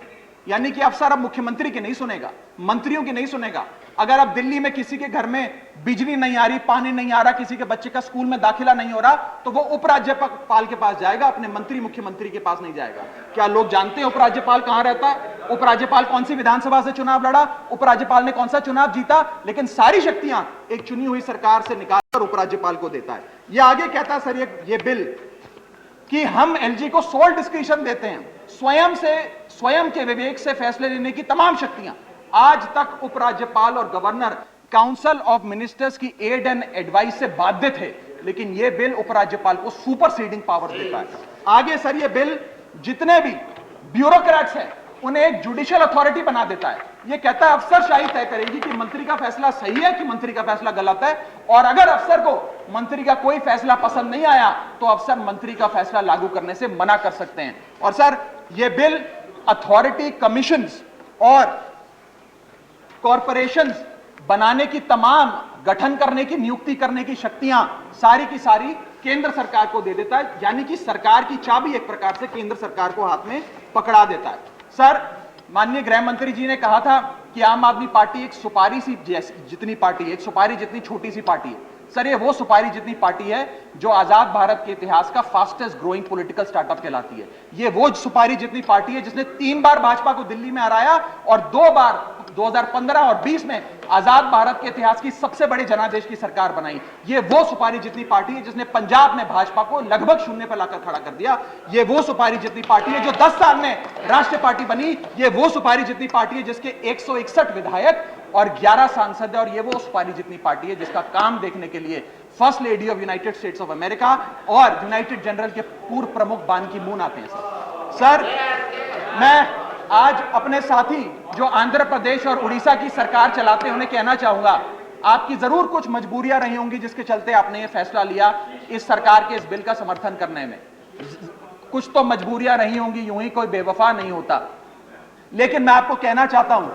यानी कि अफसर अब मुख्यमंत्री की नहीं सुनेगा, मंत्रियों की नहीं सुनेगा। अगर अब दिल्ली में किसी के घर में बिजली नहीं आ रही, पानी नहीं आ रहा, किसी के बच्चे का स्कूल में दाखिला नहीं हो रहा, तो वो उपराज्यपाल के पास जाएगा, अपने मंत्री मुख्यमंत्री के पास नहीं जाएगा। क्या लोग जानते हैं उपराज्यपाल कहां रहता है? उपराज्यपाल कौन सी विधानसभा से चुनाव लड़ा, उपराज्यपाल ने कौन सा चुनाव जीता? लेकिन सारी शक्तियां एक चुनी हुई सरकार से निकालकर उपराज्यपाल को देता है। यह आगे कहता है सर ये बिल कि हम एलजी को सोल डिस्क्रिशन देते हैं, स्वयं के विवेक से फैसले लेने की तमाम शक्तियां। आज तक उपराज्यपाल और गवर्नर काउंसिल ऑफ मिनिस्टर्स की एड एंड एडवाइस से बाध्य थे, लेकिन यह बिल उपराज्यपाल को सुपरसीडिंग पावर देता है। आगे सर यह बिल जितने भी ब्यूरोक्रेट्स हैं उन्हें एक जुडिशियल अथॉरिटी बना देता है। यह कहता है अफसरशाही तय करेगी कि मंत्री का फैसला सही है कि मंत्री का फैसला गलत है, और अगर अफसर को मंत्री का कोई फैसला पसंद नहीं आया तो अफसर मंत्री का फैसला लागू करने से मना कर सकते हैं। और सर यह बिल अथॉरिटी, कमीशंस और कॉरपोरेशंस बनाने की तमाम गठन करने की नियुक्ति करने की शक्तियां सारी की सारी केंद्र सरकार को दे देता है, यानी कि सरकार की चाबी एक प्रकार से केंद्र सरकार को हाथ में पकड़ा देता है। सर, माननीय गृह मंत्री जी ने कहा था कि आम आदमी पार्टी एक सुपारी सी जितनी पार्टी है, एक सुपारी जितनी छोटी सी पार्टी है। सर, ये वो सुपारी जितनी पार्टी है जो आजाद भारत के इतिहास का फास्टेस्ट ग्रोइंग पॉलिटिकल स्टार्टअप कहलाती है। ये वो सुपारी जितनी पार्टी है जिसने 3 बार भाजपा को दिल्ली में हराया और 2 बार 2015 और 20 में आजाद भारत के इतिहास की सबसे बड़ी जनादेश की सरकार बनाई। ये वो सुपारी जितनी पार्टी है जिसने पंजाब में भाजपा को लगभग शून्य पर लाकर खड़ा कर दिया। ये वो सुपारी जितनी पार्टी है जो 10 साल में राष्ट्रीय पार्टी बनी। ये वो सुपारी जितनी पार्टी है जिसके 161 विधायक और 11 सांसद है। और ये वो सुपारी जितनी पार्टी है जिसका काम देखने के लिए first lady of United states of America और यूनाइटेड जनरल के पूर्व प्रमुख बान की मून आते हैं। सर, मैं आज अपने साथी जो आंध्र प्रदेश और उड़ीसा की सरकार चलाते हैं उन्हें कहना चाहूंगा, आपकी जरूर कुछ मजबूरियां रही होंगी जिसके चलते आपने ये फैसला लिया इस सरकार के इस बिल का समर्थन करने में। कुछ तो मजबूरियां रही होंगी, यूं ही कोई बेवफा नहीं होता। लेकिन मैं आपको कहना चाहता हूं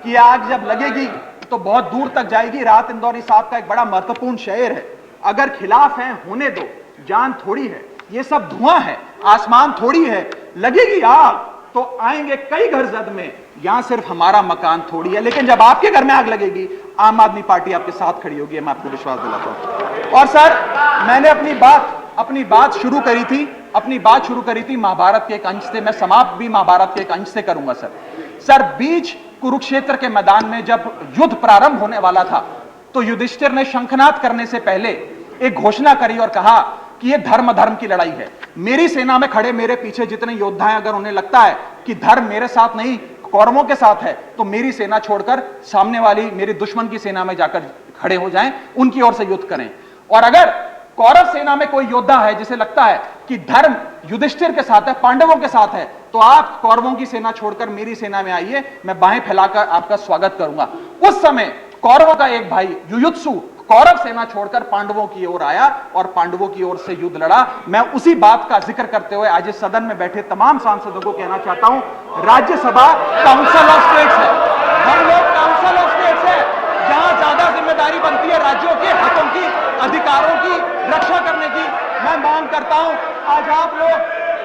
कि आग जब लगेगी तो बहुत दूर तक जाएगी। राहत इंदौरी साहब का एक बड़ा महत्वपूर्ण शेर है, अगर खिलाफ है होने दो, जान थोड़ी है, ये सब धुआं है, आसमान थोड़ी है, लगेगी आग तो आएंगे कई घर जद में, यहां सिर्फ हमारा मकान थोड़ी है। लेकिन जब आपके घर में आग लगेगी, आम आदमी पार्टी आपके साथ खड़ी होगी, मैं आपको विश्वास दिलाता हूं। और सर, मैंने अपनी बात शुरू करी थी महाभारत के एक अंश से, मैं समाप्त भी महाभारत के एक अंश से करूंगा। सर, बीच कुरुक्षेत्र के मैदान में जब युद्ध प्रारंभ होने वाला था तो युधिष्ठिर ने शंखनाद करने से पहले एक घोषणा करी और कहा कि यह धर्म की लड़ाई है। मेरी सेना में खड़े मेरे पीछे जितने योद्धा हैं, अगर उन्हें लगता है कि धर्म मेरे साथ नहीं कौरवों के साथ है, तो मेरी सेना छोड़कर सामने वाली मेरे दुश्मन की सेना में जाकर खड़े हो जाएं, उनकी ओर से युद्ध करें। और अगर कौरव सेना में कोई योद्धा है जिसे लगता है कि धर्म युधिष्ठिर के साथ है, पांडवों के साथ है, तो आप कौरवों की सेना छोड़कर मेरी सेना में आइए, मैं बाहें फैलाकर आपका स्वागत करूंगा। उस समय कौरवों का एक भाई युयुत्सु कौरव सेना छोड़कर पांडवों की ओर आया और पांडवों की ओर से युद्ध लड़ा। मैं उसी बात का जिक्र करते हुए आज इस सदन में बैठे तमाम सांसदों को कहना चाहता हूं, राज्यसभा काउंसिल ऑफ स्टेट्स है, हम लोग काउंसिल ऑफ स्टेट्स है, जहां ज्यादा जिम्मेदारी बनती है राज्यों के हकों की, अधिकारों की रक्षा करने की। मैं मांग करता हूं, आज आप लोग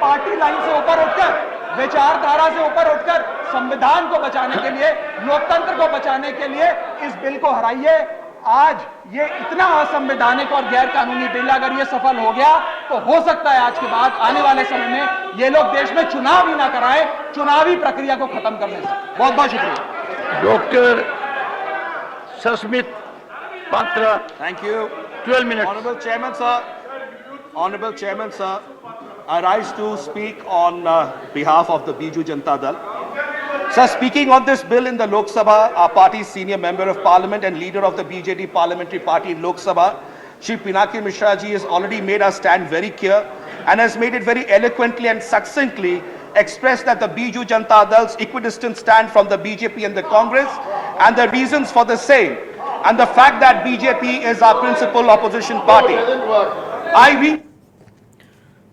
पार्टी लाइन से ऊपर उठकर, विचारधारा से ऊपर उठकर संविधान को बचाने के लिए, लोकतंत्र को बचाने के लिए इस बिल को हराइए। आज ये इतना असंवैधानिक और गैर कानूनी बिल अगर ये सफल हो गया तो हो सकता है आज के बाद आने वाले समय में ये लोग देश में चुनाव ही ना कराएं, चुनावी प्रक्रिया को खत्म करने से। बहुत बहुत शुक्रिया। Doctor Sasmit Patra, thank you. 12 minutes. Honorable Chairman, sir, I rise to speak on behalf of the Biju Janata Dal. Sir, speaking on this bill in the Lok Sabha, our party's senior member of parliament and leader of the BJD parliamentary party in Lok Sabha, Shri Pinaki Mishra ji has already made our stand very clear and has made it very eloquently and succinctly expressed that the Biju Janata Dal's equidistant stand from the BJP and the Congress and the reasons for the same and the fact that BJP is our principal opposition party.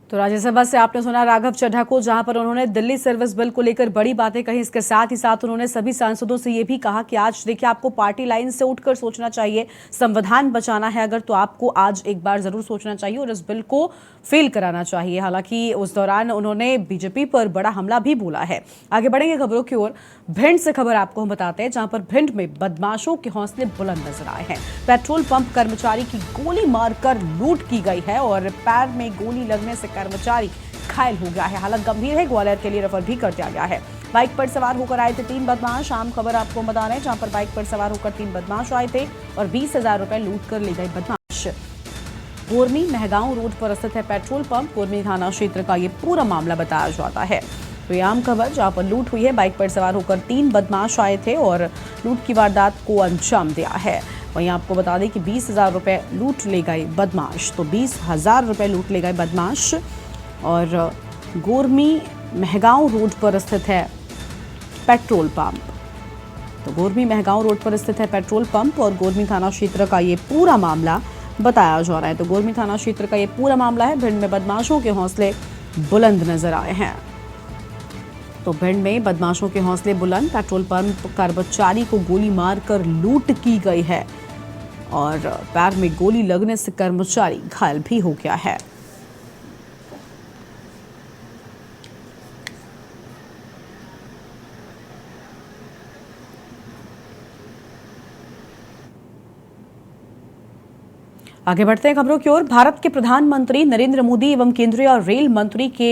तो राज्यसभा से आपने सुना राघव चड्ढा को, जहां पर उन्होंने Delhi service bill को लेकर बड़ी बातें कही। इसके साथ ही साथ उन्होंने सभी सांसदों से ये भी कहा कि आज देखिए, आपको पार्टी लाइन से उठकर सोचना चाहिए, संविधान बचाना है अगर, तो आपको आज एक बार जरूर सोचना चाहिए और इस बिल को फेल कराना चाहिए। हालांकि उस दौरान उन्होंने बीजेपी पर बड़ा हमला भी बोला है। आगे बढ़ेंगे खबरों की ओर। भिंड से खबर आपको हम बताते हैं, जहां पर भिंड में बदमाशों के हौसले बुलंद नजर आए हैं। पेट्रोल पंप कर्मचारी की गोली मारकर लूट की गई है और पैर में गोली लगने से कर्मचारी घायल हो गया है। हालत गंभीर है, ग्वालियर के लिए रेफर भी कर दिया गया है। बाइक पर सवार होकर आए थे 3 बदमाश। आम खबर आपको बता रहे हैं, जहां पर बाइक पर सवार होकर 3 बदमाश आए थे और 20,000 रुपए लूट कर ले गए बदमाश। कोरमी महगांव रोड पर स्थित है पेट्रोल पंप। कोरमी थाना क्षेत्र का ये पूरा मामला बताया जाता है। तो ये आम खबर, जहां पर लूट हुई है, बाइक पर सवार होकर 3 बदमाश आए थे और लूट की वारदात को अंजाम दिया है। वहीं आपको बता दें कि 20,000 रुपए लूट ले गए बदमाश। तो 20,000 रुपए लूट ले गए बदमाश और गोरमी महगांव रोड पर स्थित है पेट्रोल पंप। तो गोरमी महगांव रोड पर स्थित है पेट्रोल पंप और गोरमी थाना क्षेत्र का ये पूरा मामला बताया जा रहा है। तो गोरमी थाना क्षेत्र का ये पूरा मामला है। भिंड में बदमाशों के हौसले बुलंद नजर आए हैं। तो भिंड में बदमाशों के हौसले बुलंद, पेट्रोल पंप कर्मचारी को गोली मारकर लूट की गई है और पैर में गोली लगने से कर्मचारी घायल भी हो गया है। आगे बढ़ते हैं खबरों की ओर। भारत के प्रधानमंत्री नरेंद्र मोदी एवं केंद्रीय रेल मंत्री के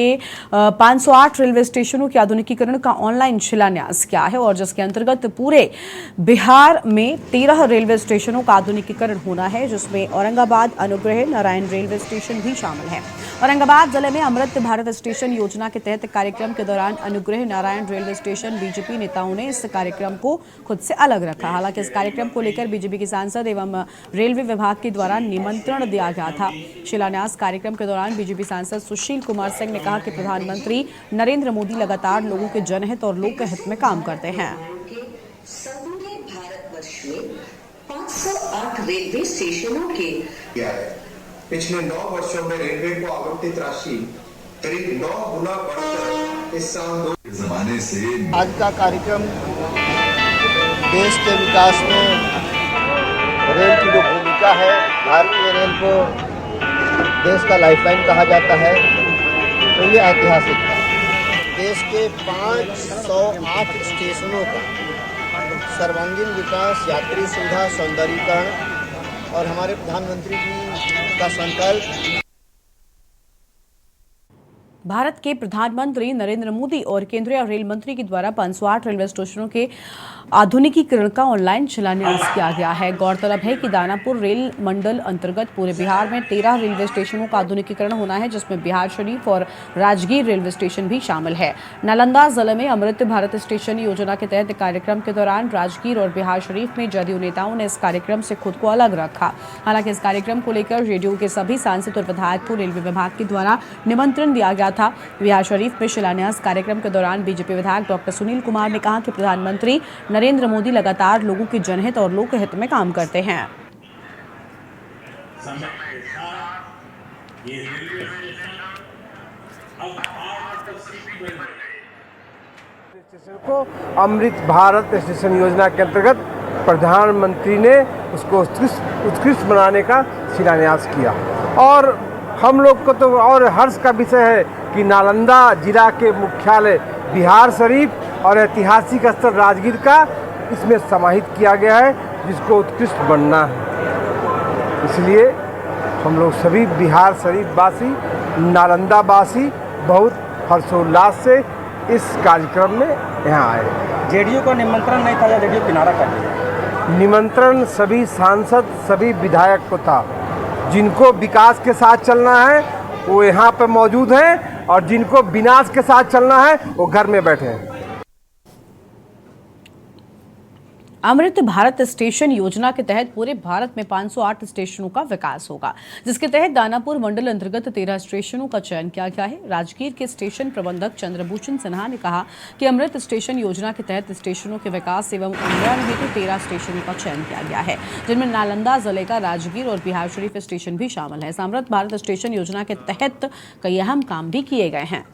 508 रेलवे स्टेशनों के आधुनिकीकरण का ऑनलाइन शिलान्यास किया है और जिसके अंतर्गत पूरे बिहार में 13 रेलवे स्टेशनों का आधुनिकीकरण होना है, जिसमें औरंगाबाद अनुग्रह नारायण रेलवे स्टेशन भी शामिल है। औरंगाबाद जिले में अमृत भारत स्टेशन योजना के तहत कार्यक्रम के दौरान Anugrah Narayan railway station BJP नेताओं ने इस कार्यक्रम को खुद से अलग रखा। हालांकि इस कार्यक्रम को लेकर बीजेपी के सांसद एवं रेलवे विभाग के द्वारा निमंत्रण दिया गया था। शिलान्यास कार्यक्रम के दौरान बीजेपी सांसद सुशील कुमार सिंह ने कहा कि प्रधानमंत्री नरेंद्र मोदी लगातार लोगों के जनहित और लोकहित में काम करते हैं। संपूर्ण भारतवर्ष में 508 रेलवे स्टेशनों के पिछले 9 वर्षों में रेलवे को आवंटित राशि करीब 9 गुना बढ़कर इस साल जमाने से आज का कार्यक्रम देश के विकास में रेल की जो भूमिका है, भारतीय रेल को देश का लाइफलाइन कहा जाता है, तो ये ऐतिहासिक है। देश के 508 स्टेशनों का सर्वांगीण विकास, यात्री सुविधा, सौंदर्यीकरण और हमारे प्रधानमंत्री जी का संकल्प। भारत के प्रधानमंत्री नरेंद्र मोदी और केंद्रीय रेल मंत्री के द्वारा 508 रेलवे स्टेशनों के आधुनिकीकरण का ऑनलाइन शिलान्यास किया गया है। गौरतलब है कि दानापुर रेल मंडल अंतर्गत पूरे बिहार में 13 रेलवे स्टेशनों का आधुनिकीकरण होना है, जिसमें बिहार शरीफ और राजगीर रेलवे स्टेशन भी शामिल है। नालंदा जिले में अमृत भारत स्टेशन योजना के तहत कार्यक्रम के दौरान राजगीर और बिहार शरीफ में जदयू नेताओं ने इस कार्यक्रम से खुद को अलग रखा। हालांकि इस कार्यक्रम को लेकर जेडीयू के सभी सांसद और विधायक को रेलवे विभाग के द्वारा निमंत्रण दिया गया था। बिहार शरीफ में शिलान्यास कार्यक्रम के दौरान बीजेपी विधायक डॉक्टर सुनील कुमार ने कहा कि प्रधानमंत्री नरेंद्र मोदी लगातार लोगों के जनहित और लोकहित में काम करते हैं। स्टेशन को अमृत भारत स्टेशन योजना के अंतर्गत प्रधानमंत्री ने उसको उत्कृष्ट बनाने का शिलान्यास किया और हम लोग को तो और हर्ष का विषय है कि नालंदा जिला के मुख्यालय बिहार शरीफ और ऐतिहासिक स्थल राजगीर का इसमें समाहित किया गया है, जिसको उत्कृष्ट बनना है। इसलिए हम लोग सभी बिहार शरीफ वासी, नालंदा वासी बहुत हर्षोल्लास से इस कार्यक्रम में यहाँ आए। जेडीयू को निमंत्रण नहीं था या जेडीयू किनारा कर दिया? निमंत्रण सभी सांसद, सभी विधायक को था। जिनको विकास के साथ चलना है वो यहाँ पर मौजूद हैं और जिनको विनाश के साथ चलना है वो घर में बैठे हैं। अमृत भारत स्टेशन योजना के तहत पूरे भारत में 508 स्टेशनों का विकास होगा, जिसके तहत दानापुर मंडल अंतर्गत 13 स्टेशनों का चयन किया गया है। राजगीर के स्टेशन प्रबंधक चंद्रभूषण सिन्हा ने कहा कि अमृत स्टेशन योजना के तहत स्टेशनों के विकास एवं उन्नयन हेतु 13 स्टेशनों का चयन किया गया है, जिनमें नालंदा जिले का राजगीर और बिहार शरीफ स्टेशन भी शामिल है। अमृत भारत स्टेशन योजना के तहत कई अहम काम भी किए गए हैं।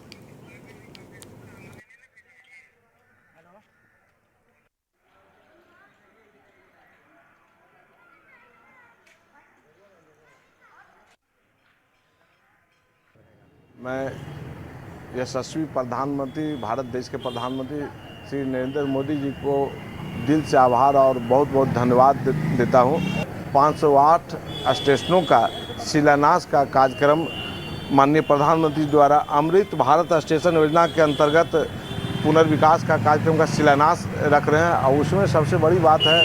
मैं यशस्वी प्रधानमंत्री, भारत देश के प्रधानमंत्री श्री नरेंद्र मोदी जी को दिल से आभार और बहुत बहुत धन्यवाद देता हूँ। 508 स्टेशनों का शिलान्यास का कार्यक्रम माननीय प्रधानमंत्री द्वारा अमृत भारत स्टेशन योजना के अंतर्गत पुनर्विकास का कार्यक्रम का शिलान्यास रख रहे हैं और उसमें सबसे बड़ी बात है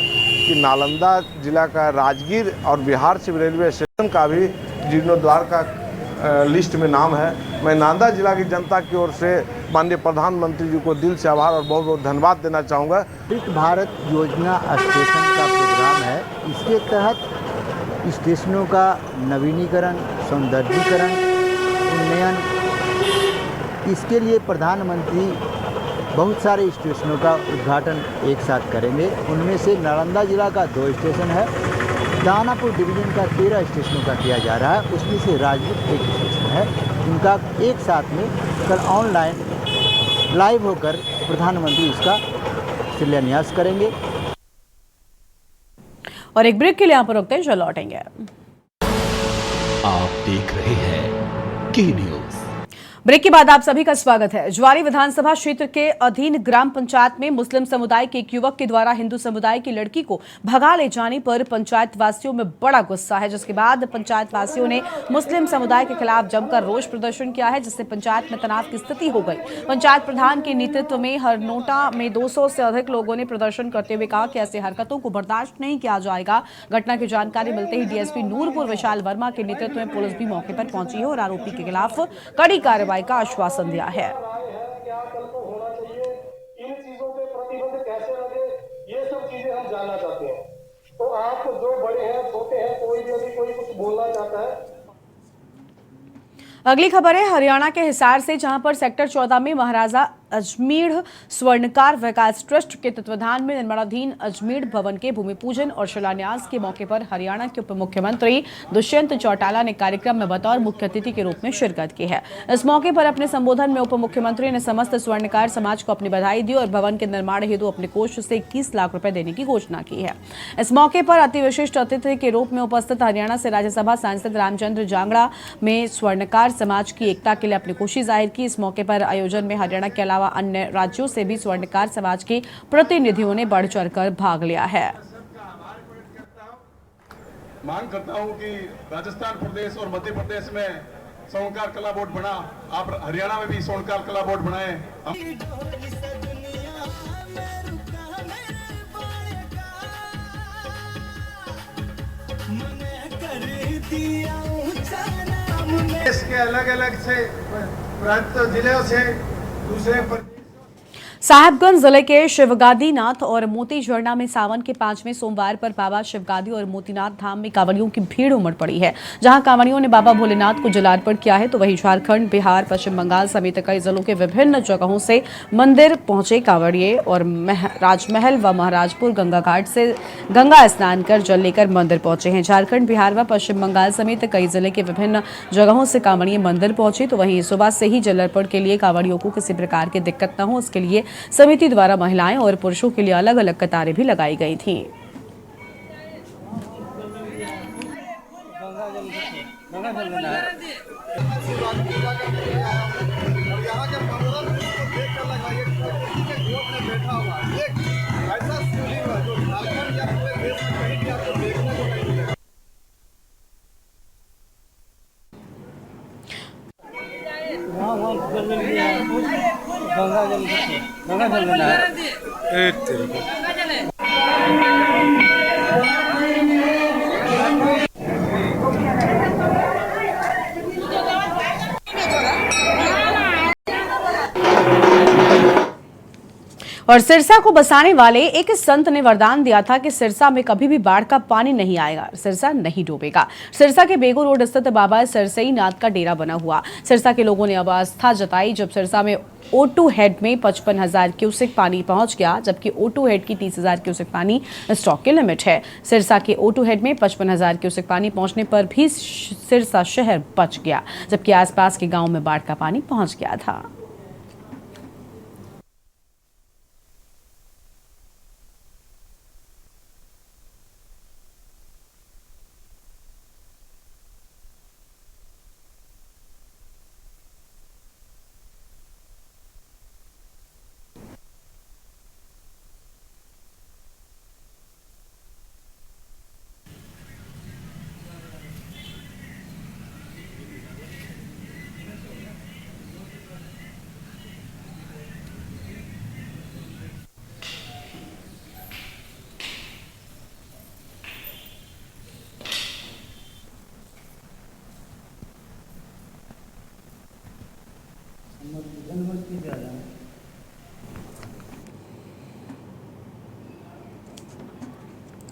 कि नालंदा जिला का राजगीर और बिहार से रेलवे स्टेशन का भी जीर्णोद्धार का लिस्ट में नाम है। मैं नालंदा जिला की जनता की ओर से माननीय प्रधानमंत्री जी को दिल से आभार और बहुत बहुत धन्यवाद देना चाहूँगा। अमृत भारत योजना स्टेशन का प्रोग्राम है। इसके तहत स्टेशनों का नवीनीकरण, सौंदर्यीकरण, उन्नयन, इसके लिए प्रधानमंत्री बहुत सारे स्टेशनों का उद्घाटन एक साथ करेंगे। उनमें से नालंदा जिला का 2 स्टेशन है, दानापुर डिवीजन का 13 स्टेशनों का किया जा रहा है, उसमें से राजगीर 1 स्टेशन है। उनका एक साथ में कल ऑनलाइन लाइव होकर प्रधानमंत्री उसका शिलान्यास करेंगे। और एक ब्रेक के लिए यहाँ पर रुकते हैं, चल लौटेंगे। आप देख रहे हैं के न्यूज। ब्रेक के बाद आप सभी का स्वागत है। ज्वारी विधानसभा क्षेत्र के अधीन ग्राम पंचायत में मुस्लिम समुदाय के एक युवक के द्वारा हिंदू समुदाय की लड़की को भगा ले जाने पर पंचायत वासियों में बड़ा गुस्सा है, जिसके बाद पंचायत वासियों ने मुस्लिम समुदाय के खिलाफ जमकर रोष प्रदर्शन किया है, जिससे पंचायत में तनाव की स्थिति हो गई। पंचायत प्रधान के नेतृत्व में हरनोटा में 200 से अधिक लोगों ने प्रदर्शन करते हुए कहा कि ऐसी हरकतों को बर्दाश्त नहीं किया जाएगा। घटना की जानकारी मिलते ही डीएसपी नूरपुर विशाल वर्मा के नेतृत्व में पुलिस भी मौके पर पहुंची है और आरोपी के खिलाफ कड़ी कार्रवाई का आश्वासन दिया है। इन चीजों पे प्रतिबंध कैसे लगे, ये सब चीजें हम जानना चाहते हैं। तो आप जो बड़े हैं, छोटे हैं, कोई भी यदि कोई कुछ बोलना चाहता है। अगली खबर है हरियाणा के हिसार से, जहां पर सेक्टर 14 में महाराजा अजमेर स्वर्णकार विकास ट्रस्ट के तत्वाधान में निर्माणाधीन अजमेर भवन के भूमि पूजन और शिलान्यास के मौके पर हरियाणा के उप मुख्यमंत्री दुष्यंत चौटाला ने कार्यक्रम में बतौर मुख्य अतिथि के रूप में शिरकत की है। इस मौके पर अपने संबोधन में उप मुख्यमंत्री ने समस्त स्वर्णकार समाज को अपनी बधाई दी और भवन के निर्माण हेतु अपने कोष से 21 लाख रुपए देने की घोषणा की है। इस मौके पर अति विशिष्ट अतिथि के रूप में उपस्थित हरियाणा से राज्यसभा सांसद रामचंद्र जांगड़ा में स्वर्णकार समाज की एकता के लिए अपनी खुशी जाहिर की। इस मौके पर आयोजन में हरियाणा के अलावा अन्य राज्यों से भी स्वर्णकार समाज के प्रतिनिधियों ने बढ़ चढ़कर भाग लिया है। मांग करता हूं कि राजस्थान प्रदेश और मध्य प्रदेश में स्वर्णकार कला बोर्ड बना, आप हरियाणा में भी स्वर्णकार कला बोर्ड बनाएं। देश के अलग अलग से प्रांत जिलों से दूसरे पर साहिबगंज जिले के शिवगादीनाथ और मोती झरना में सावन के 5वें सोमवार पर बाबा शिवगादी और मोतीनाथ धाम में कांवड़ियों की भीड़ उमड़ पड़ी है। जहां कांवड़ियों ने बाबा भोलेनाथ को जलार्पण किया है, तो वहीं झारखंड, बिहार, पश्चिम बंगाल समेत कई जिलों के विभिन्न जगहों से मंदिर पहुंचे कांवड़िए और राजमहल व महाराजपुर गंगा घाट से गंगा स्नान कर जल लेकर मंदिर पहुंचे हैं। झारखंड, बिहार व पश्चिम बंगाल समेत कई जिले के विभिन्न जगहों से कांवड़िए मंदिर पहुंचे, तो वहीं सुबह से ही जल अर्पण के लिए कांवड़ियों को किसी प्रकार की दिक्कत न हो, उसके लिए समिति द्वारा महिलाएं और पुरुषों के लिए अलग अलग कतारें भी लगाई गई थीं। और सिरसा को बसाने वाले एक संत ने वरदान दिया था कि सिरसा में कभी भी बाढ़ का पानी नहीं आएगा, सिरसा नहीं डूबेगा। सिरसा के बेगू रोड स्थित बाबा सरसई नाथ का डेरा बना हुआ। सिरसा के लोगों ने अब आस्था जताई जब सिरसा में O2 हेड में 55,000 क्यूसेक पानी पहुंच गया, जबकि O2 हेड की 30,000 क्यूसेक पानी स्टॉक की लिमिट है। सिरसा के O2 हेड में 55,000 क्यूसेक पानी पहुंचने पर भी सिरसा शहर बच गया, जबकि आसपास के गांव में बाढ़ का पानी पहुंच गया था।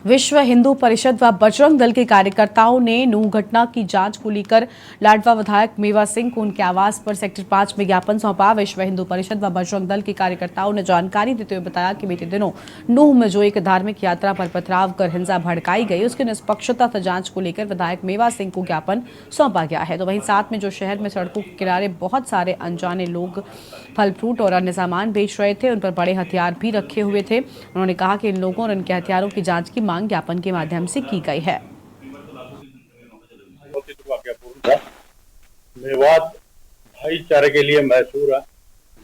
विश्व हिंदू परिषद व बजरंग दल के कार्यकर्ताओं ने नूह घटना की जांच को लेकर लाडवा विधायक मेवा सिंह को उनके आवास पर सेक्टर 5 में ज्ञापन सौंपा। विश्व हिंदू परिषद व बजरंग दल के कार्यकर्ताओं ने जानकारी देते हुए बताया कि बीते दिनों नूह में जो एक धार्मिक यात्रा पर पथराव कर हिंसा भड़काई गई, उसकी निष्पक्षता जांच को लेकर विधायक मेवा सिंह को ज्ञापन सौंपा गया है। तो वहीं साथ में जो शहर में सड़कों के किनारे बहुत सारे अनजाने लोग फल फ्रूट और अन्य सामान बेच रहे थे, उन पर बड़े हथियार भी रखे हुए थे। उन्होंने कहा कि इन लोगों और इनके हथियारों की जांच की मांग ज्ञापन के माध्यम से की गई है। मेवात भाईचारे के लिए मशहूर है।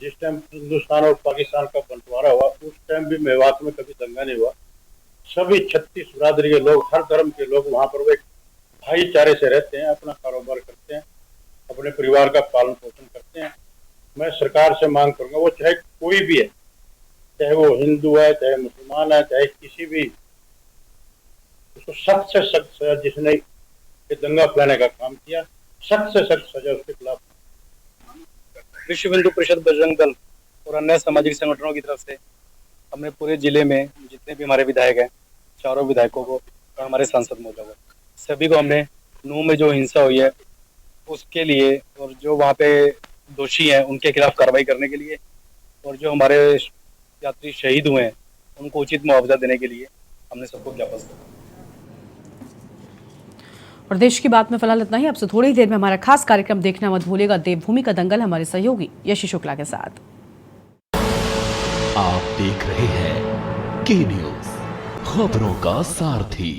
जिस टाइम हिंदुस्तान और पाकिस्तान का बंटवारा हुआ उस टाइम भी मेवात में कभी दंगा नहीं हुआ। सभी 36 बिरादरी के लोग, हर धर्म के लोग वहाँ पर वो एक भाईचारे से रहते हैं, अपना कारोबार करते हैं, अपने परिवार का पालन पोषण करते हैं। मैं सरकार से मांग करूंगा, वो चाहे कोई भी है, चाहे वो हिंदू है, चाहे मुसलमान है, चाहे किसी भी, उसको सख्त से सख्त सजा, जिसने ये दंगा फैलाने का काम किया, सख्त से सख्त सजा उसके खिलाफ। विश्व हिंदू परिषद, बजरंग दल और अन्य सामाजिक संगठनों की तरफ से हमने पूरे जिले में जितने भी हमारे विधायक हैं, चारों विधायकों को और हमारे सांसद मौजूद हैं, सभी को हमने नूह में जो हिंसा हुई है उसके लिए और जो वहाँ पे दोषी हैं उनके खिलाफ कार्रवाई करने के लिए और जो हमारे यात्री शहीद हुए हैं उनको उचित मुआवजा देने के लिए हमने सबको ज्ञापन दिया। और देश की बात में फिलहाल इतना ही। आपसे थोड़ी देर में हमारा खास कार्यक्रम देखना मत भूलिएगा, देवभूमि का दंगल, हमारे सहयोगी यशी शुक्ला के साथ। आप देख रहे हैं के न्यूज़, खबरों का सारथी।